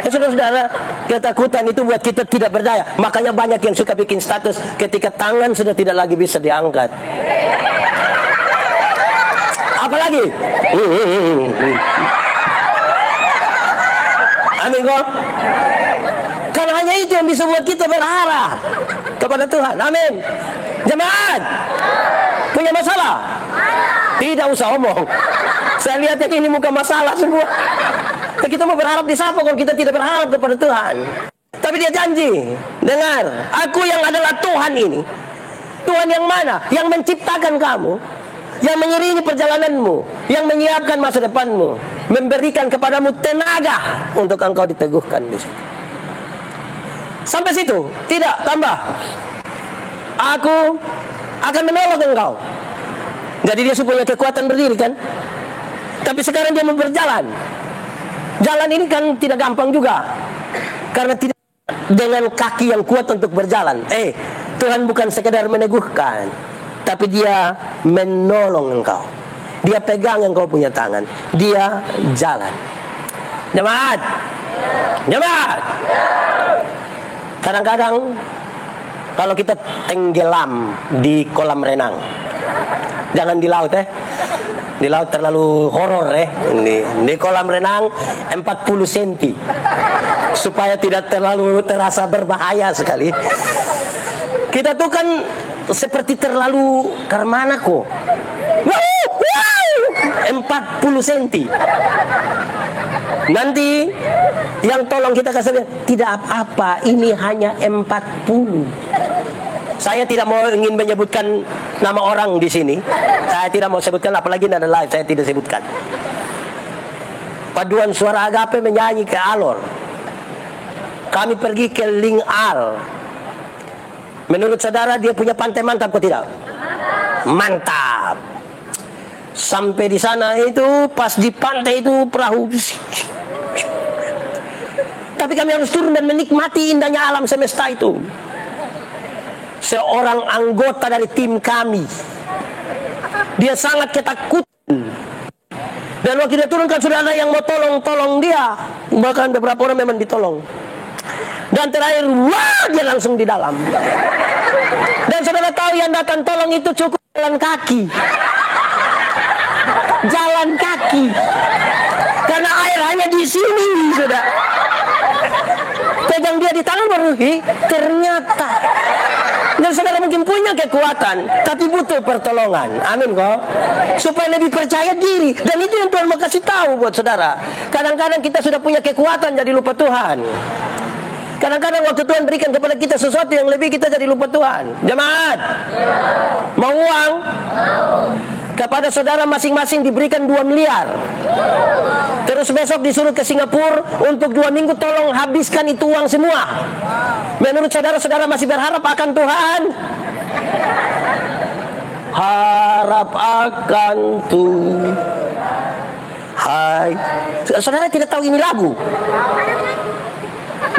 Ya, saudara-saudara, ketakutan itu buat kita tidak berdaya. Makanya banyak yang suka bikin status ketika tangan sudah tidak lagi bisa diangkat. Apalagi? Amin kok. Karena hanya itu yang bisa buat kita berharap kepada Tuhan. Amin. Jemaat, punya masalah? Tidak usah omong. Saya lihat yang ini muka masalah semua. Kita mau berharap di siapa kalau kita tidak berharap kepada Tuhan? Tapi dia janji, dengar, aku yang adalah Tuhan ini. Tuhan yang mana? Yang menciptakan kamu, yang mengiringi perjalananmu, yang menyiapkan masa depanmu, memberikan kepadamu tenaga untuk engkau diteguhkan di situ. Sampai situ, tidak tambah. Aku akan menolong engkau. Jadi dia punya kekuatan berdiri kan? Tapi sekarang dia mau berjalan. Jalan ini kan tidak gampang juga. Karena tidak dengan kaki yang kuat untuk berjalan. Tuhan bukan sekedar meneguhkan, tapi dia menolong engkau. Dia pegang engkau punya tangan. Dia jalan. Jemaat. Jemaat. Kadang-kadang kalau kita tenggelam di kolam renang, jangan di laut di laut terlalu horor di kolam renang 40 cm supaya tidak terlalu terasa berbahaya sekali. Kita tuh kan seperti terlalu karmana kok. 40 cm. Nanti yang tolong kita kasih tidak apa-apa, ini hanya 40. Saya tidak mau ingin menyebutkan nama orang di sini. Saya tidak mau sebutkan, apalagi ada live saya tidak sebutkan. Paduan Suara Agape menyanyi ke Alor. Kami pergi ke Ling Al. Menurut saudara dia punya pantai mantap atau tidak? Mantap. Sampai di sana itu, pas di pantai itu perahu. Tapi kami harus turun dan menikmati indahnya alam semesta itu. Seorang anggota dari tim kami, dia sangat ketakutan. Dan waktu dia turun kan sudah ada yang mau tolong dia. Bahkan beberapa orang memang ditolong. Dan terakhir, dia langsung di dalam. Dan saudara tahu yang datang tolong itu cukup jalan kaki. Jalan kaki. Karena air hanya di sini, sudah. Pegang dia di tangan baru, ternyata. Dan saudara mungkin punya kekuatan, tapi butuh pertolongan. Amin kok. Supaya lebih percaya diri. Dan itu yang Tuhan mau kasih tahu buat saudara. Kadang-kadang kita sudah punya kekuatan jadi lupa Tuhan. Kadang-kadang waktu Tuhan berikan kepada kita sesuatu yang lebih, kita jadi lupa Tuhan. Jemaat, mau uang? Kepada saudara masing-masing diberikan 2 miliar. Terus besok disuruh ke Singapura untuk 2 minggu, tolong habiskan itu uang semua. Menurut saudara-saudara masih berharap akan Tuhan? Harap akan Tuhan. Hai, saudara tidak tahu ini lagu?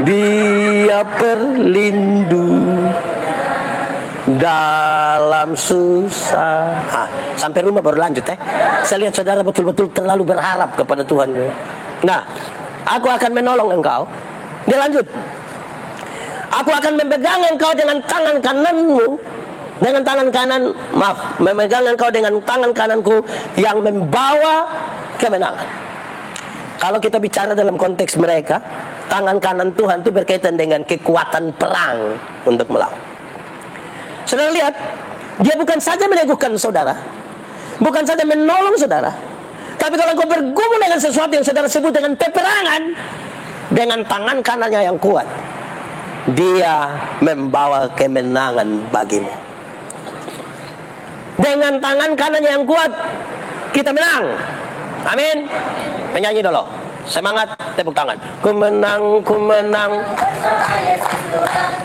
Dia berlindung dalam susah. Sampai rumah baru lanjut Saya lihat saudara betul-betul terlalu berharap kepada Tuhan. Nah, aku akan menolong engkau. Dia lanjut. Aku akan memegang engkau dengan tangan kananmu, dengan tangan kanan, memegang engkau dengan tangan kananku yang membawa kemenangan. Kalau kita bicara dalam konteks mereka, tangan kanan Tuhan itu berkaitan dengan kekuatan perang untuk melawan. Saudara lihat, dia bukan saja meneguhkan saudara, bukan saja menolong saudara, tapi kalau engkau bergumul dengan sesuatu yang saudara sebut dengan peperangan, dengan tangan kanannya yang kuat, dia membawa kemenangan bagimu. Dengan tangan kanannya yang kuat, kita menang. Amin. Penyanyi dulu. Semangat, tepuk tangan. Ku menang, ku menang.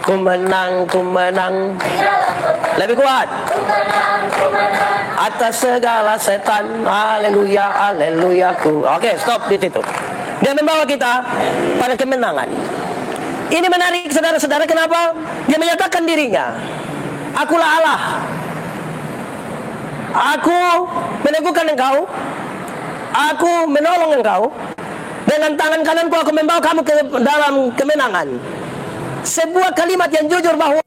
Ku menang, ku menang. Lebih kuat. Atas segala setan. Haleluya, haleluya. Oke, stop di situ. Dia membawa kita pada kemenangan. Ini menarik saudara-saudara, kenapa? Dia menyatakan dirinya. Akulah Allah. Aku meneguhkan engkau. Aku menolong engkau. Dengan tangan kananku aku membawa kamu ke dalam kemenangan. Sebuah kalimat yang jujur bahwa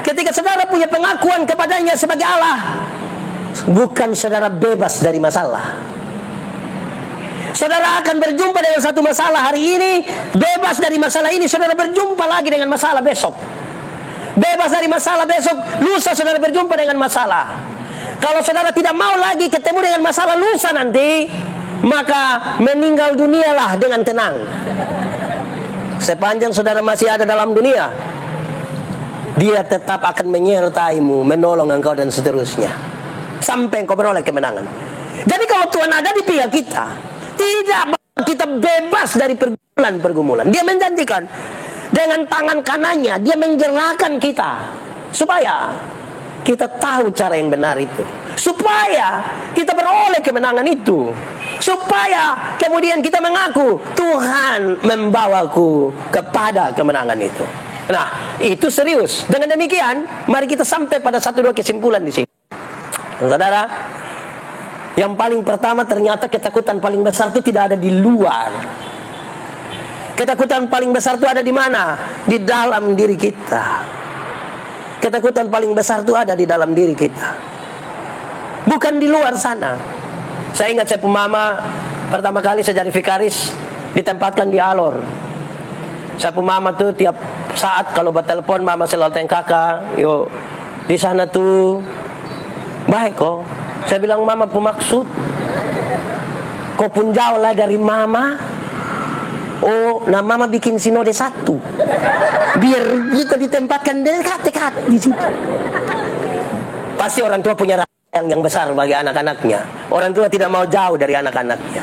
ketika saudara punya pengakuan kepadanya sebagai Allah, bukan saudara bebas dari masalah. Saudara akan berjumpa dengan satu masalah hari ini, bebas dari masalah ini, saudara berjumpa lagi dengan masalah besok. Bebas dari masalah besok, lusa saudara berjumpa dengan masalah. Kalau saudara tidak mau lagi ketemu dengan masalah lusa nanti, maka meninggal dunialah dengan tenang. Sepanjang saudara masih ada dalam dunia, dia tetap akan menyertaimu, menolong engkau dan seterusnya, sampai engkau beroleh kemenangan. Jadi kalau Tuhan ada di pihak kita, tidak kita bebas dari pergumulan-pergumulan. Dia menjanjikan dengan tangan kanannya, dia menggerakkan kita supaya kita tahu cara yang benar itu, supaya kita beroleh kemenangan itu, supaya kemudian kita mengaku Tuhan membawaku kepada kemenangan itu. Nah, itu serius. Dengan demikian, mari kita sampai pada satu dua kesimpulan di sini. Saudara, yang paling pertama ternyata ketakutan paling besar itu tidak ada di luar. Ketakutan paling besar itu ada di mana? Di dalam diri kita. Ketakutan paling besar itu ada di dalam diri kita, bukan di luar sana. Saya ingat saya mama pertama kali saya jadi vikaris ditempatkan di Alor. Saya mama tuh tiap saat kalau bertelepon mama selalu tanya, kakak, yuk di sana tuh baik kok. Saya bilang, mama pemaksud kau pun jauh lah dari mama. Oh, nah mama bikin sinode satu, biar kita ditempatkan dekat-dekat di situ. Pasti orang tua punya rasa yang besar bagi anak-anaknya. Orang tua tidak mau jauh dari anak-anaknya.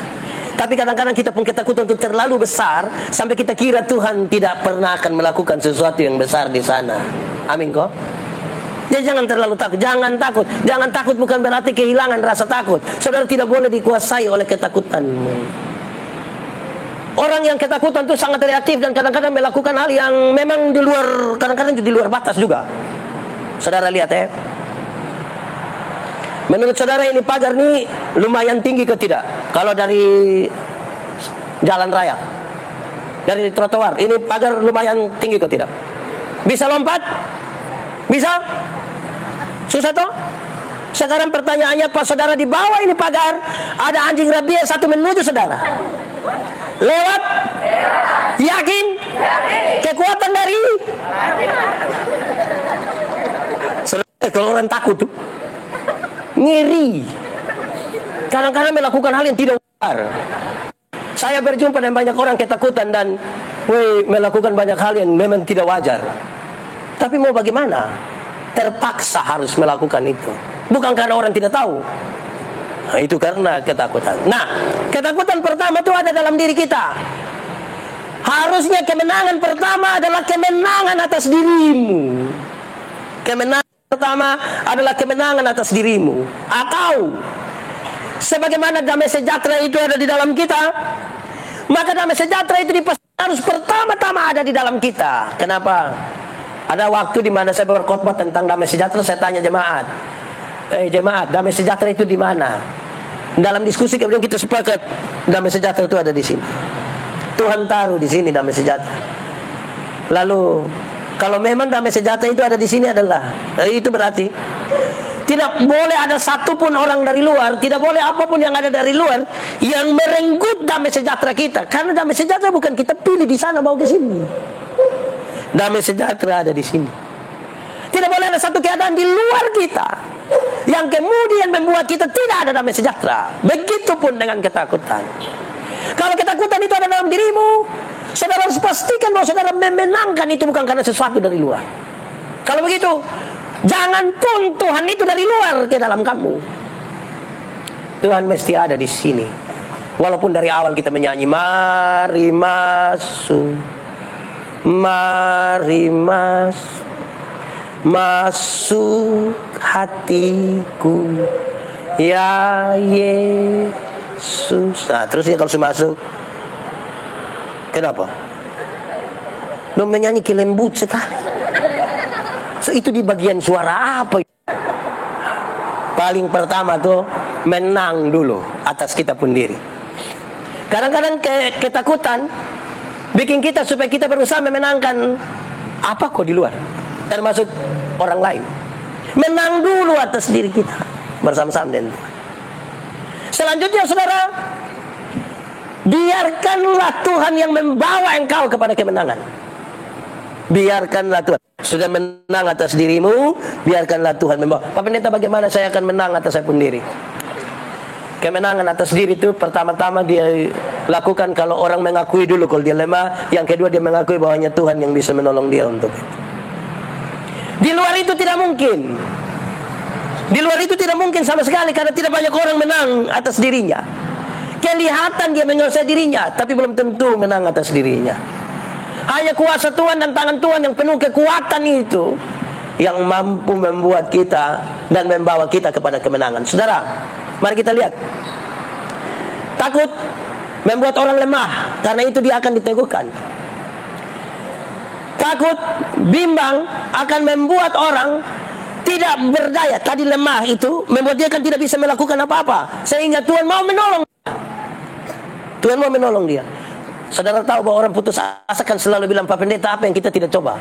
Tapi kadang-kadang kita pun ketakutan untuk terlalu besar sampai kita kira Tuhan tidak pernah akan melakukan sesuatu yang besar di sana. Amin kok. Jadi jangan terlalu takut, jangan takut. Jangan takut bukan berarti kehilangan rasa takut. Saudara tidak boleh dikuasai oleh ketakutanmu. Orang yang ketakutan itu sangat reaktif dan kadang-kadang melakukan hal yang memang di luar, kadang-kadang di luar batas juga. Saudara lihat ya. Menurut saudara ini pagar ini lumayan tinggi ke tidak? Kalau dari jalan raya, dari trotoar, ini pagar lumayan tinggi ke tidak? Bisa lompat? Bisa? Susah toh? Sekarang pertanyaannya, pas saudara di bawah ini pagar, ada anjing rabies satu menuju saudara. Lewat? Yakin? Kekuatan dari? Saudara, kalau orang takut tuh ngiri. Kadang-kadang melakukan hal yang tidak wajar. Saya berjumpa dengan banyak orang ketakutan dan melakukan banyak hal yang memang tidak wajar. Tapi mau bagaimana? Terpaksa harus melakukan itu. Bukan karena orang tidak tahu. Nah, itu karena ketakutan. Nah, ketakutan pertama itu ada dalam diri kita. Harusnya kemenangan pertama adalah kemenangan atas dirimu. Kemenangan pertama adalah kemenangan atas dirimu. Atau sebagaimana damai sejahtera itu ada di dalam kita, maka damai sejahtera itu harus pertama-tama ada di dalam kita. Kenapa? Ada waktu di mana saya berkhotbah tentang damai sejahtera, saya tanya jemaat, jemaat, damai sejahtera itu di mana? Dalam diskusi kemudian kita sepakat damai sejahtera itu ada di sini. Tuhan taruh di sini damai sejahtera. Lalu Kalau memang damai sejahtera itu ada di sini adalah, itu berarti tidak boleh ada satupun orang dari luar, tidak boleh apapun yang ada dari luar yang merenggut damai sejahtera kita. Karena damai sejahtera bukan kita pilih di sana bawa ke sini. Damai sejahtera ada di sini. Tidak boleh ada satu keadaan di luar kita yang kemudian membuat kita tidak ada damai sejahtera. Begitupun dengan ketakutan. Kalau ketakutan itu ada dalam dirimu, saudara harus pastikan bahwa saudara memenangkan itu bukan karena sesuatu dari luar. Kalau begitu, jangan pun Tuhan itu dari luar ke dalam kamu. Tuhan mesti ada di sini. Walaupun dari awal kita menyanyi, mari masuk, mari masuk, masuk hatiku, ya Yesus. Nah, terus dia kalau sudah masuk, kenapa? Lo menyanyi kelembut sekali. So, itu di bagian suara apa? Paling pertama tuh menang dulu atas kita sendiri. Kadang-kadang ketakutan bikin kita supaya kita berusaha memenangkan apa kok di luar, termasuk orang lain. Menang dulu atas diri kita bersama-sama dengan Tuhan. Selanjutnya saudara, biarkanlah Tuhan yang membawa engkau kepada kemenangan. Biarkanlah Tuhan. Sudah menang atas dirimu, biarkanlah Tuhan membawa. Pak Pendeta, bagaimana saya akan menang atas saya sendiri? Kemenangan atas diri itu pertama-tama dia lakukan kalau orang mengakui dulu kalau dia lemah. Yang kedua dia mengakui bahwanya Tuhan yang bisa menolong dia untuk itu. Di luar itu tidak mungkin. Di luar itu tidak mungkin sama sekali karena tidak banyak orang menang atas dirinya. Kelihatan dia menguasai dirinya, tapi belum tentu menang atas dirinya. Hanya kuasa Tuhan dan tangan Tuhan yang penuh kekuatan itu yang mampu membuat kita dan membawa kita kepada kemenangan. Saudara, mari kita lihat. Takut membuat orang lemah, karena itu dia akan diteguhkan. Takut, bimbang akan membuat orang tidak berdaya. Tadi lemah itu membuat dia kan tidak bisa melakukan apa-apa, sehingga Tuhan mau menolong. Tuhan mau menolong dia. Saudara tahu bahwa orang putus asa kan selalu bilang, Pak Pendeta, apa yang kita tidak coba?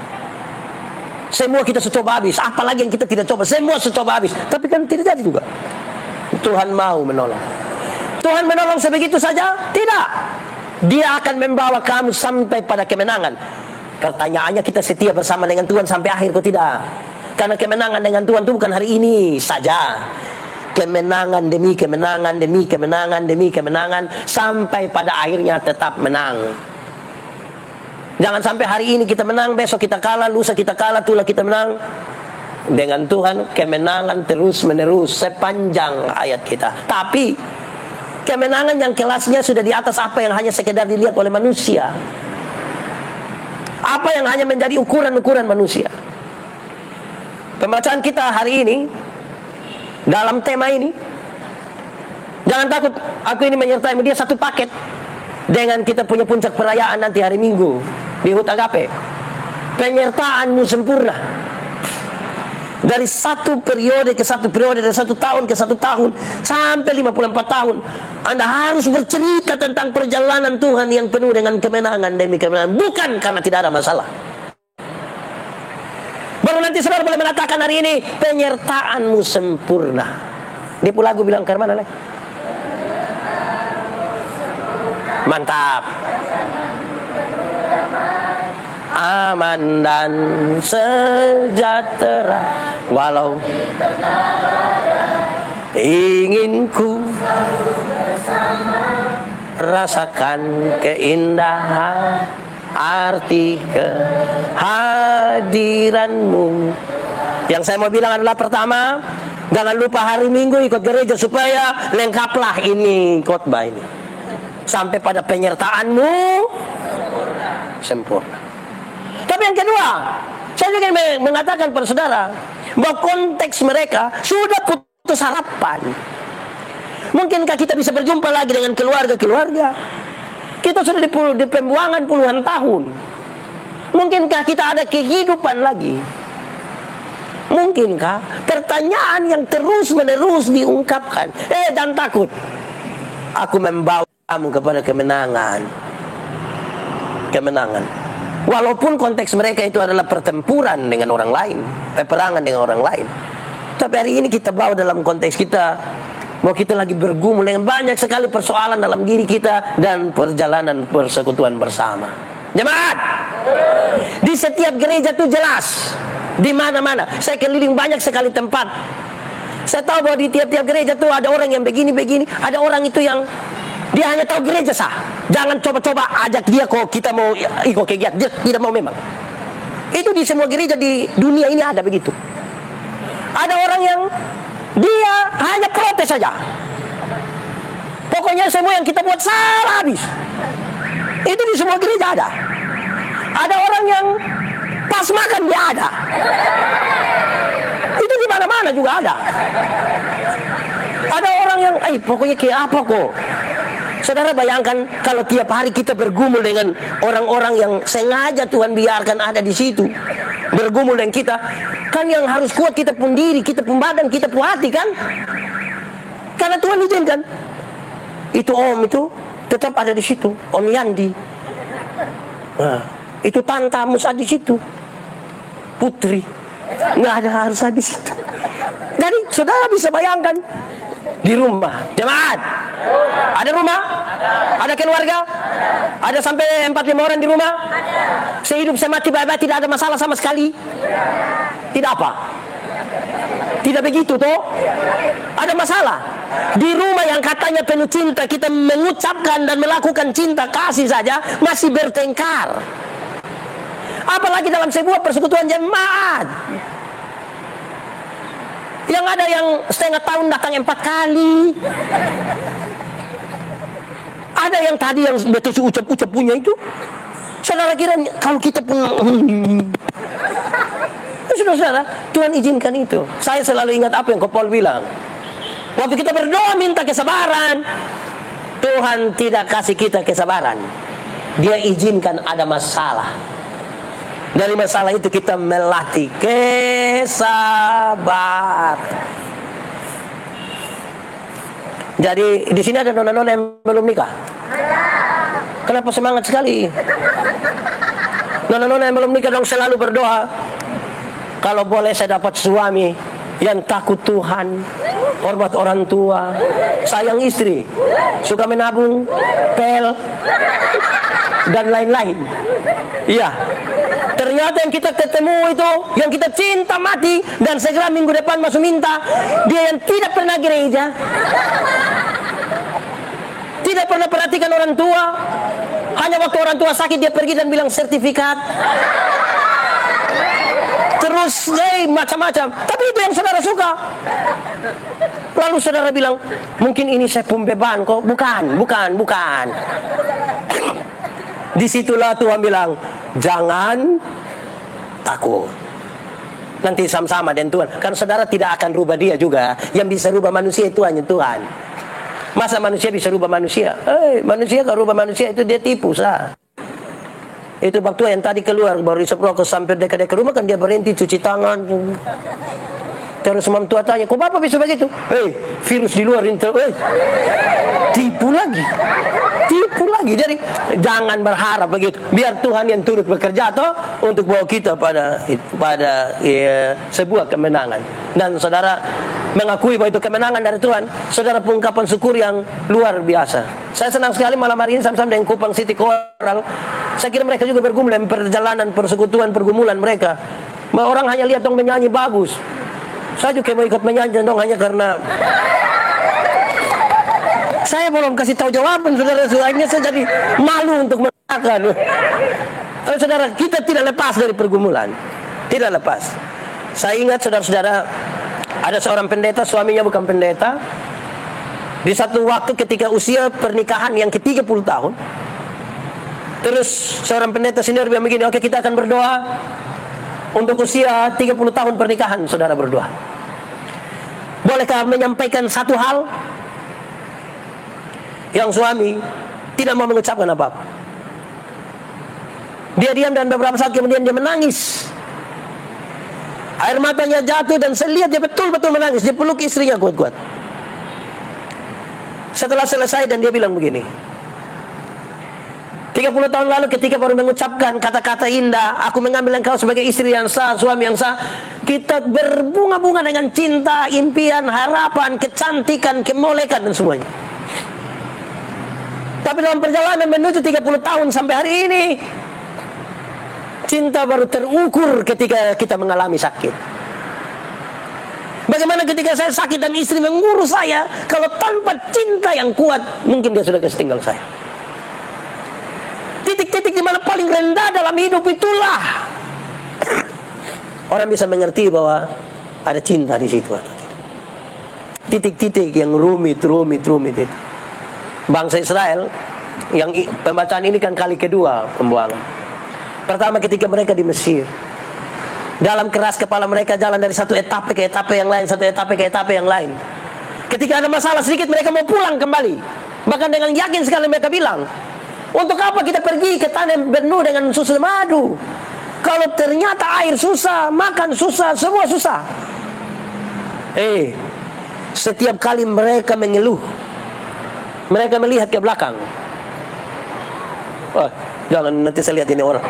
Semua kita coba habis. Apalagi yang kita tidak coba? Semua coba habis. Tapi kan tidak jadi juga. Tuhan mau menolong. Tuhan menolong sebegitu saja? Tidak. Dia akan membawa kamu sampai pada kemenangan. Pertanyaannya, kita setia bersama dengan Tuhan sampai akhir atau tidak? Karena kemenangan dengan Tuhan itu bukan hari ini saja. Kemenangan demi kemenangan, demi kemenangan, demi kemenangan, sampai pada akhirnya tetap menang. Jangan sampai hari ini kita menang, besok kita kalah, lusa kita kalah, tula kita menang. Dengan Tuhan kemenangan terus menerus sepanjang hayat kita. Tapi kemenangan yang kelasnya sudah di atas apa yang hanya sekedar dilihat oleh manusia, apa yang hanya menjadi ukuran-ukuran manusia. Pembacaan kita hari ini dalam tema ini, jangan takut, aku ini menyertaimu. Dia satu paket dengan kita punya puncak perayaan nanti hari Minggu di HUT Agape. Penyertaanmu sempurna. Dari satu periode ke satu periode, dari satu tahun ke satu tahun, sampai 54 tahun, Anda harus bercerita tentang perjalanan Tuhan yang penuh dengan kemenangan demi kemenangan. Bukan karena tidak ada masalah. Baru nanti saudara boleh mengatakan hari ini, penyertaanmu sempurna. Dia pun lagu bilang ke mana lagi? Mantap. Aman dan sejahtera, walau ingin ku rasakan keindahan arti kehadiranmu. Yang saya mau bilang adalah, pertama, jangan lupa hari Minggu ikut gereja supaya lengkaplah ini khotbah ini sampai pada penyertaanmu sempurna. Tapi yang kedua, saya juga mengatakan pada saudara bahwa konteks mereka sudah putus harapan. Mungkinkah kita bisa berjumpa lagi dengan keluarga-keluarga? Kita sudah di pembuangan puluhan tahun. Mungkinkah kita ada kehidupan lagi? Mungkinkah? Pertanyaan yang terus-menerus diungkapkan. Jangan takut. Aku membawa kamu kepada kemenangan. Kemenangan. Walaupun konteks mereka itu adalah pertempuran dengan orang lain, peperangan dengan orang lain. Tapi hari ini kita bawa dalam konteks kita, bahwa kita lagi bergumul dengan banyak sekali persoalan dalam diri kita dan perjalanan persekutuan bersama. Jemaat, di setiap gereja itu jelas, di mana-mana. Saya keliling banyak sekali tempat. Saya tahu bahwa di tiap-tiap gereja itu ada orang yang begini-begini, ada orang itu yang dia hanya tahu gereja sah. Jangan coba-coba ajak dia kok kita mau ikut kegiatan. Dia tidak mau memang. Itu di semua gereja di dunia ini ada begitu. Ada orang yang dia hanya protes saja. Pokoknya semua yang kita buat salah habis. Itu di semua gereja ada. Ada orang yang pas makan dia ada. Itu di mana-mana juga ada. Ada orang yang, pokoknya kayak apa kok. Saudara bayangkan kalau tiap hari kita bergumul dengan orang-orang yang sengaja Tuhan biarkan ada di situ, bergumul dengan kita, kan yang harus kuat kita pun diri, kita pun badan, kita pun hati kan? Karena Tuhan izinkan. Itu Om itu tetap ada di situ, Om Yandi. Nah, itu Tante Mus ada di situ, Putri, nggak ada harus ada di situ. Jadi saudara bisa bayangkan di rumah, jemaat, ada rumah, ada keluarga, ada sampai 4-5 orang di rumah, sehidup semati baik-baik, tidak ada masalah sama sekali, tidak apa, tidak begitu toh, ada masalah. Di rumah yang katanya penuh cinta, kita mengucapkan dan melakukan cinta kasih saja masih bertengkar, apalagi dalam sebuah persekutuan jemaat. Yang ada yang setengah tahun datang 4 kali. Ada yang tadi yang betul ucap-ucap punya itu. Saudara kira kalau kita pun saudara, Tuhan izinkan itu. Saya selalu ingat apa yang Paul bilang. Waktu kita berdoa minta kesabaran, Tuhan tidak kasih kita kesabaran. Dia izinkan ada masalah. Dari masalah itu kita melatih kesabaran. Jadi di sini ada nona-nona yang belum nikah. Kenapa semangat sekali? Nona-nona yang belum nikah dong selalu berdoa. Kalau boleh saya dapat suami yang takut Tuhan, hormat orang tua, sayang istri, suka menabung, pel, dan lain-lain. Iya. Ternyata yang kita ketemu itu, yang kita cinta mati, dan segera minggu depan masuk minta, dia yang tidak pernah gereja, tidak pernah perhatikan orang tua, hanya waktu orang tua sakit dia pergi dan bilang sertifikat, terus macam-macam. Tapi itu yang saudara suka. Lalu saudara bilang, mungkin ini saya pembeban kok. Bukan. Disitulah Tuhan bilang, jangan takut. Nanti sama-sama dengan Tuhan. Karena saudara tidak akan rubah dia juga. Yang bisa rubah manusia itu hanya Tuhan. Masa manusia bisa rubah manusia? Manusia kalau rubah manusia itu dia tipu sah. Itu waktu yang tadi keluar baru isap rokok sampai dekat-dekat rumah kan dia berhenti cuci tangan. Terus mam tua tanya, kok bapak bisa begitu? Virus di luar itu. Tipu lagi. Jadi jangan berharap begitu. Biar Tuhan yang turut bekerja toh untuk bawa kita pada sebuah kemenangan. Dan saudara mengakui bahwa itu kemenangan dari Tuhan. Saudara pengungkapan syukur yang luar biasa. Saya senang sekali malam hari ini sama-sama dengan Kupang City Choral. Saya kira mereka juga bergumul dalam perjalanan persekutuan pergumulan mereka. Orang hanya lihat dong menyanyi bagus. Saya juga mau ikut menyanyi dong hanya karena saya belum kasih tahu jawaban saudara-saudaranya, saya jadi malu untuk mengatakan. Saudara, kita tidak lepas dari pergumulan. Tidak lepas. Saya ingat saudara-saudara, ada seorang pendeta, suaminya bukan pendeta. Di satu waktu ketika usia pernikahan yang ke-30 tahun, terus seorang pendeta senior bilang begini, oke kita akan berdoa untuk usia 30 tahun pernikahan, saudara berdoa. Bolehkah menyampaikan satu hal? Yang suami tidak mau mengucapkan apa-apa. Dia diam dan beberapa saat kemudian dia menangis. Air matanya jatuh dan saya lihat dia betul-betul menangis. Dia peluk istrinya kuat-kuat. Setelah selesai dan dia bilang begini, 30 tahun lalu ketika baru mengucapkan kata-kata indah, aku mengambil engkau sebagai istri yang sah, suami yang sah, kita berbunga-bunga dengan cinta, impian, harapan, kecantikan, kemolekan dan semuanya. Tapi dalam perjalanan menuju 30 tahun sampai hari ini, cinta baru terukur ketika kita mengalami sakit. Bagaimana ketika saya sakit dan istri mengurus saya, kalau tanpa cinta yang kuat, mungkin dia sudah tinggal saya. Titik-titik di mana paling rendah dalam hidup itulah orang bisa mengerti bahwa ada cinta di situ. Titik-titik yang rumit itu. Bangsa Israel yang pembacaan ini kan kali kedua pembuangan. Pertama ketika mereka di Mesir, dalam keras kepala mereka jalan dari satu etape ke etape yang lain, satu etape ke etape yang lain. Ketika ada masalah sedikit mereka mau pulang kembali. Bahkan dengan yakin sekali mereka bilang, untuk apa kita pergi ke tanah penuh dengan susu madu? Kalau ternyata air susah, makan susah, semua susah. Setiap kali mereka mengeluh, mereka melihat ke belakang. Wah, jangan nanti saya lihat ini orang.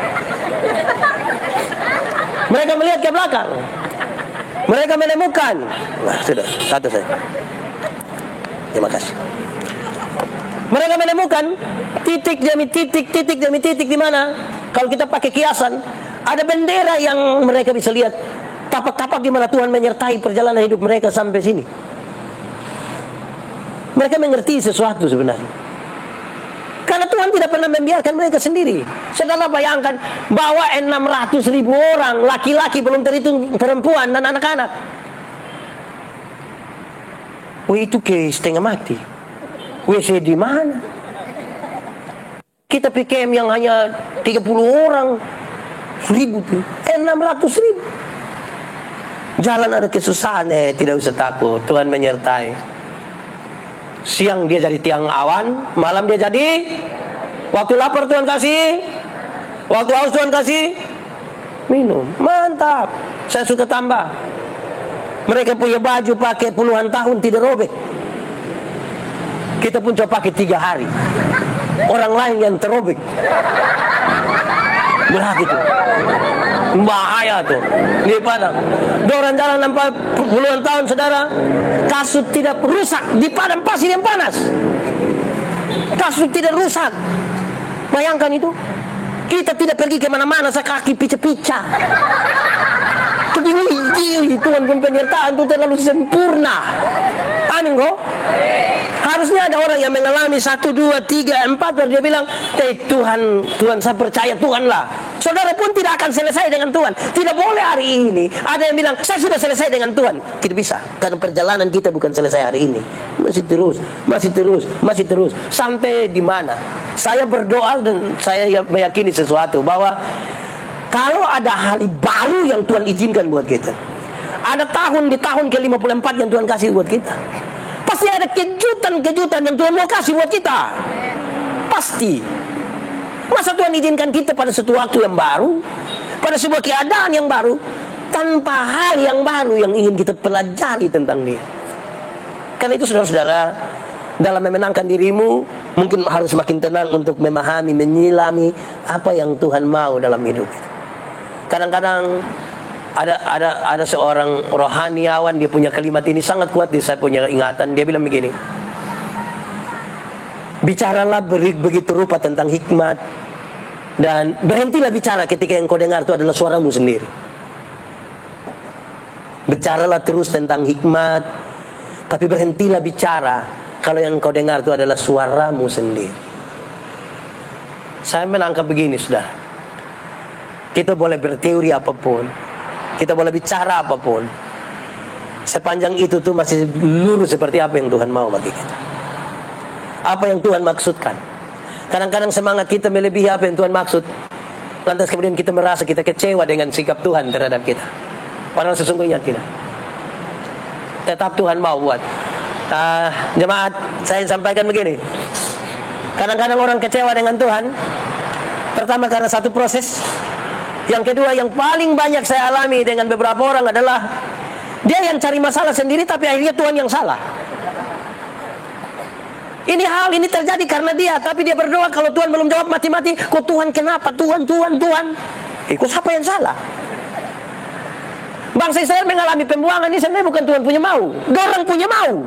Mereka melihat ke belakang. Mereka menemukan. Nah, sudah, satu saja. Terima kasih. Mereka menemukan titik demi titik di mana kalau kita pakai kiasan ada bendera yang mereka bisa lihat tapak-tapak di mana Tuhan menyertai perjalanan hidup mereka sampai sini. Mereka mengerti sesuatu sebenarnya. Karena Tuhan tidak pernah membiarkan mereka sendiri. Saudara bayangkan bahwa 600.000 orang laki-laki belum terhitung perempuan dan anak-anak. Itu ke setengah mati. WC di mana? Kita PKM yang hanya 30 orang, 600.000. Jalan ada kesusahan, tidak usah takut. Tuhan menyertai. Siang dia jadi tiang awan, malam dia jadi waktu lapar Tuhan kasih, waktu haus Tuhan kasih minum. Mantap. Saya suka tambah. Mereka punya baju pakai puluhan tahun tidak robek. Kita pun coba pakai 3 hari. Orang lain yang terobek. Berat itu. Bahaya tuh. Di Padang. Orang jalan 40-an tahun saudara, kasut tidak rusak di padang pasir yang panas. Kasut tidak rusak. Bayangkan itu. Kita tidak pergi kemana-mana, kaki pica-pica. Tuhan pun penyertaan itu terlalu sempurna. Amin kok. Harusnya ada orang yang mengalami 1, 2, 3, 4 dan dia bilang, Tuhan saya percaya Tuhan lah. Saudara pun tidak akan selesai dengan Tuhan. Tidak boleh hari ini ada yang bilang saya sudah selesai dengan Tuhan. Tidak bisa. Karena perjalanan kita bukan selesai hari ini. Masih terus. Sampai di mana? Saya berdoa dan saya meyakini sesuatu bahwa kalau ada hal baru yang Tuhan izinkan buat kita, ada di tahun ke-54 yang Tuhan kasih buat kita, pasti ada kejutan-kejutan yang Tuhan mau kasih buat kita. Pasti. Masa Tuhan izinkan kita pada suatu waktu yang baru, pada sebuah keadaan yang baru, tanpa hal yang baru yang ingin kita pelajari tentang dia. Karena itu saudara-saudara, dalam memenangkan dirimu, mungkin harus makin tenang untuk memahami, menyilami apa yang Tuhan mau dalam hidup. Kadang-kadang ada seorang rohaniawan, dia punya kalimat ini sangat kuat di saya punya ingatan. Dia bilang begini, bicaralah begitu rupa tentang hikmat, dan berhentilah bicara ketika yang kau dengar itu adalah suaramu sendiri. Bicaralah terus tentang hikmat, tapi berhentilah bicara kalau yang kau dengar itu adalah suaramu sendiri. Saya menangkap begini, saudara. Kita boleh berteori apapun, kita boleh bicara apapun, sepanjang itu tuh masih lurus seperti apa yang Tuhan mau bagi kita, apa yang Tuhan maksudkan. Kadang-kadang semangat kita melebihi apa yang Tuhan maksud, lantas kemudian kita merasa kita kecewa dengan sikap Tuhan terhadap kita, padahal sesungguhnya tidak. Tetap Tuhan mau buat. Jemaat, saya sampaikan begini, kadang-kadang orang kecewa dengan Tuhan, pertama karena satu proses. Yang kedua yang paling banyak saya alami dengan beberapa orang adalah dia yang cari masalah sendiri, tapi akhirnya Tuhan yang salah. Ini hal ini terjadi karena dia, tapi dia berdoa kalau Tuhan belum jawab mati-mati. Kok Tuhan kenapa? Tuhan. Ikut siapa yang salah? Bangsa Israel mengalami pembuangan ini sebenarnya bukan Tuhan punya mau, dorang punya mau.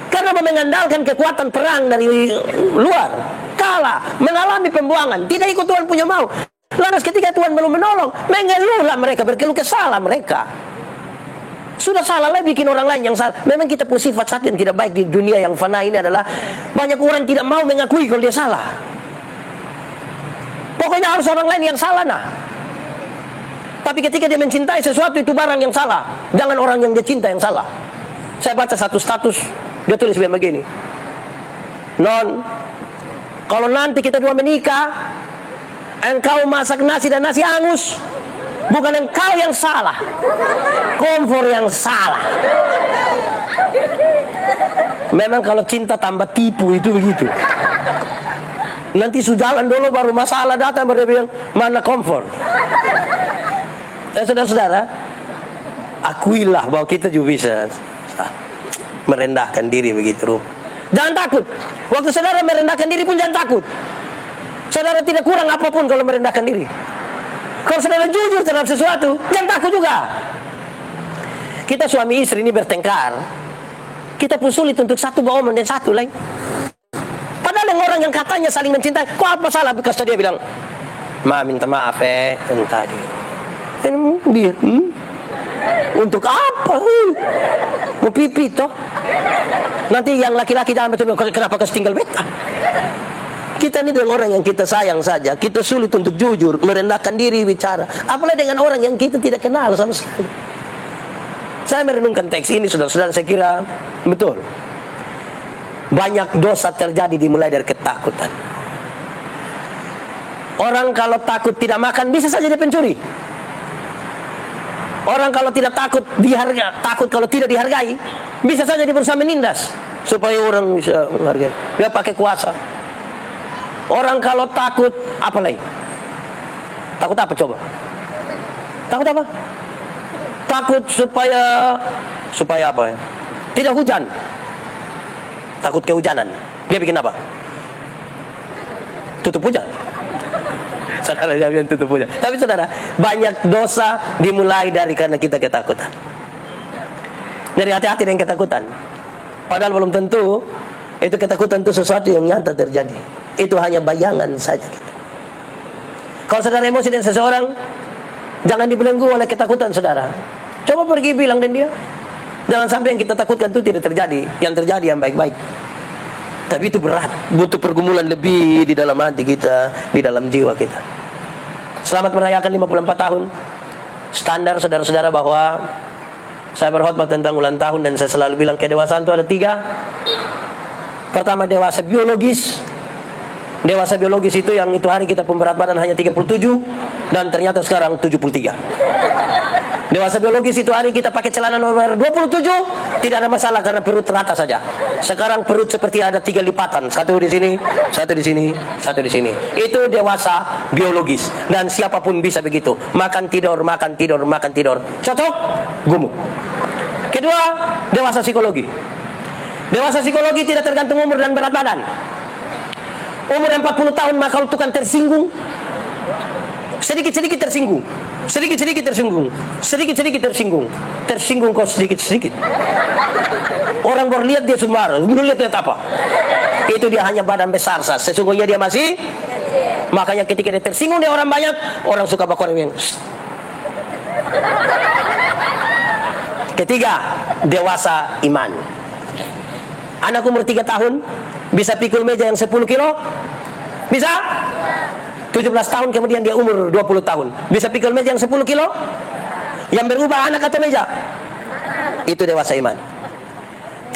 Karena mengandalkan kekuatan perang dari luar, kalah, mengalami pembuangan, tidak ikut Tuhan punya mau. Lantas ketika Tuhan belum menolong, mengeluhlah mereka, berkeluh kesah mereka. Sudah salah lah bikin orang lain yang salah. Memang kita punya sifat satu yang tidak baik di dunia yang fana ini adalah banyak orang tidak mau mengakui kalau dia salah. Pokoknya harus orang lain yang salah nah. Tapi ketika dia mencintai sesuatu itu barang yang salah. Jangan orang yang dia cinta yang salah. Saya baca satu status, dia tulis begini. Non, kalau nanti kita dua menikah, engkau masak nasi dan nasi hangus, bukan engkau yang salah, kompor yang salah. Memang kalau cinta tambah tipu itu begitu. Nanti sujalan dulu baru masalah datang baru dia bilang mana kompor. Saudara-saudara, akuilah bahwa kita juga bisa merendahkan diri begitu. Jangan takut. Waktu saudara merendahkan diri pun jangan takut. Saudara tidak kurang apapun kalau merendahkan diri. Kalau saudara jujur terhadap sesuatu, jangan takut juga. Kita suami istri ini bertengkar. Kita pun sulit untuk satu bawa dan satu lain. Padahal yang orang yang katanya saling mencintai, kok apa salah? Bekas dia bilang, ma minta maaf tadi. Dia, untuk apa? Mau pipi toh? Nanti yang laki-laki jangan betul kenapa kau tinggal beta? Kita ini dengan orang yang kita sayang saja, kita sulit untuk jujur, merendahkan diri bicara. Apalagi dengan orang yang kita tidak kenal sama sekali. Saya merenungkan teks ini, saudara-saudara, saya kira betul. Banyak dosa terjadi dimulai dari ketakutan. Orang kalau takut tidak makan bisa saja dia pencuri. Orang kalau tidak takut takut kalau tidak dihargai, bisa saja dia berusaha menindas supaya orang bisa menghargai. Dia pakai kuasa. Orang kalau takut apa lagi? Takut apa coba? Takut apa? Takut supaya apa ya? Tidak hujan. Takut kehujanan. Dia bikin apa? Tutup hujan. Saudara jangan tutup hujan. Tapi saudara, banyak dosa dimulai dari karena kita ketakutan. Dari hati-hati dengan ketakutan. Padahal belum tentu itu ketakutan itu sesuatu yang nyata terjadi. Itu hanya bayangan saja kita. Kalau saudara emosi dengan seseorang, jangan dibelenggu oleh ketakutan saudara. Coba pergi bilang dengan dia. Jangan sampai yang kita takutkan itu tidak terjadi. Yang terjadi yang baik-baik. Tapi itu berat, butuh pergumulan lebih di dalam hati kita, di dalam jiwa kita. Selamat merayakan 54 tahun. Standar saudara-saudara bahwa saya berkhotbah tentang ulang tahun dan saya selalu bilang kedewasaan itu ada 3. Pertama, dewasa biologis. Dewasa biologis itu yang itu hari kita berat badan hanya 37 dan ternyata sekarang 73. Dewasa biologis itu hari kita pakai celana nomor 27 tidak ada masalah karena perut rata saja. Sekarang perut seperti ada 3 lipatan, satu di sini, satu di sini, satu di sini. Itu dewasa biologis dan siapapun bisa begitu. Makan tidur, makan tidur, makan tidur. Cocok? Gemuk. Kedua, dewasa psikologi. Dewasa psikologi tidak tergantung umur dan berat badan. Umur 40 tahun maka itu kan tersinggung. Sedikit-sedikit tersinggung. Sedikit-sedikit tersinggung. Sedikit-sedikit tersinggung. Tersinggung kok sedikit-sedikit. Orang baru lihat dia sudah belum lihat apa. Itu dia hanya badan besar saja. Sesungguhnya dia masih. Makanya ketika dia tersinggung dia orang banyak, orang suka bakar yang. Ketiga, dewasa iman. Anak umur 3 tahun bisa pikul meja yang 10 kilo? Bisa? 17 tahun kemudian dia umur 20 tahun bisa pikul meja yang 10 kilo? Yang berubah anak atau meja? Itu dewasa iman.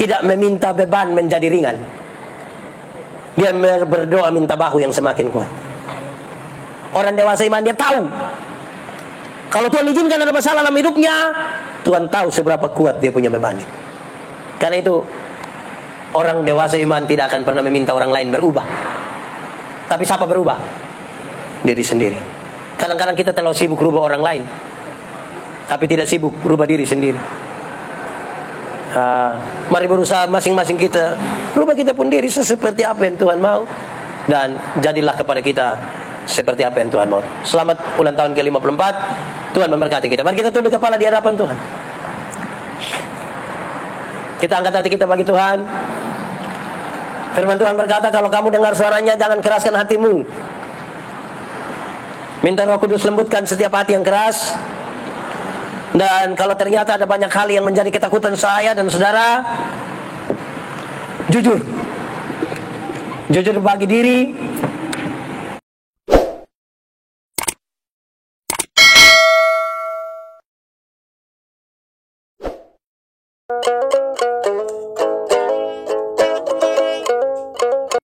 Tidak meminta beban menjadi ringan. Dia berdoa minta bahu yang semakin kuat. Orang dewasa iman dia tahu kalau Tuhan izinkan ada masalah dalam hidupnya, Tuhan tahu seberapa kuat dia punya beban. Karena itu orang dewasa iman tidak akan pernah meminta orang lain berubah. Tapi siapa berubah? Diri sendiri. Kadang-kadang kita terlalu sibuk rubah orang lain, tapi tidak sibuk rubah diri sendiri. Mari berusaha masing-masing kita, rubah kita pun diri seperti apa yang Tuhan mau, dan jadilah kepada kita seperti apa yang Tuhan mau. Selamat ulang tahun ke-54. Tuhan memberkati kita. Mari kita tunduk kepala di hadapan Tuhan. Kita angkat hati kita bagi Tuhan. Firman Tuhan berkata, kalau kamu dengar suaranya, jangan keraskan hatimu. Minta Roh Kudus lembutkan setiap hati yang keras. Dan kalau ternyata ada banyak hal yang menjadi ketakutan saya dan saudara, jujur bagi diri,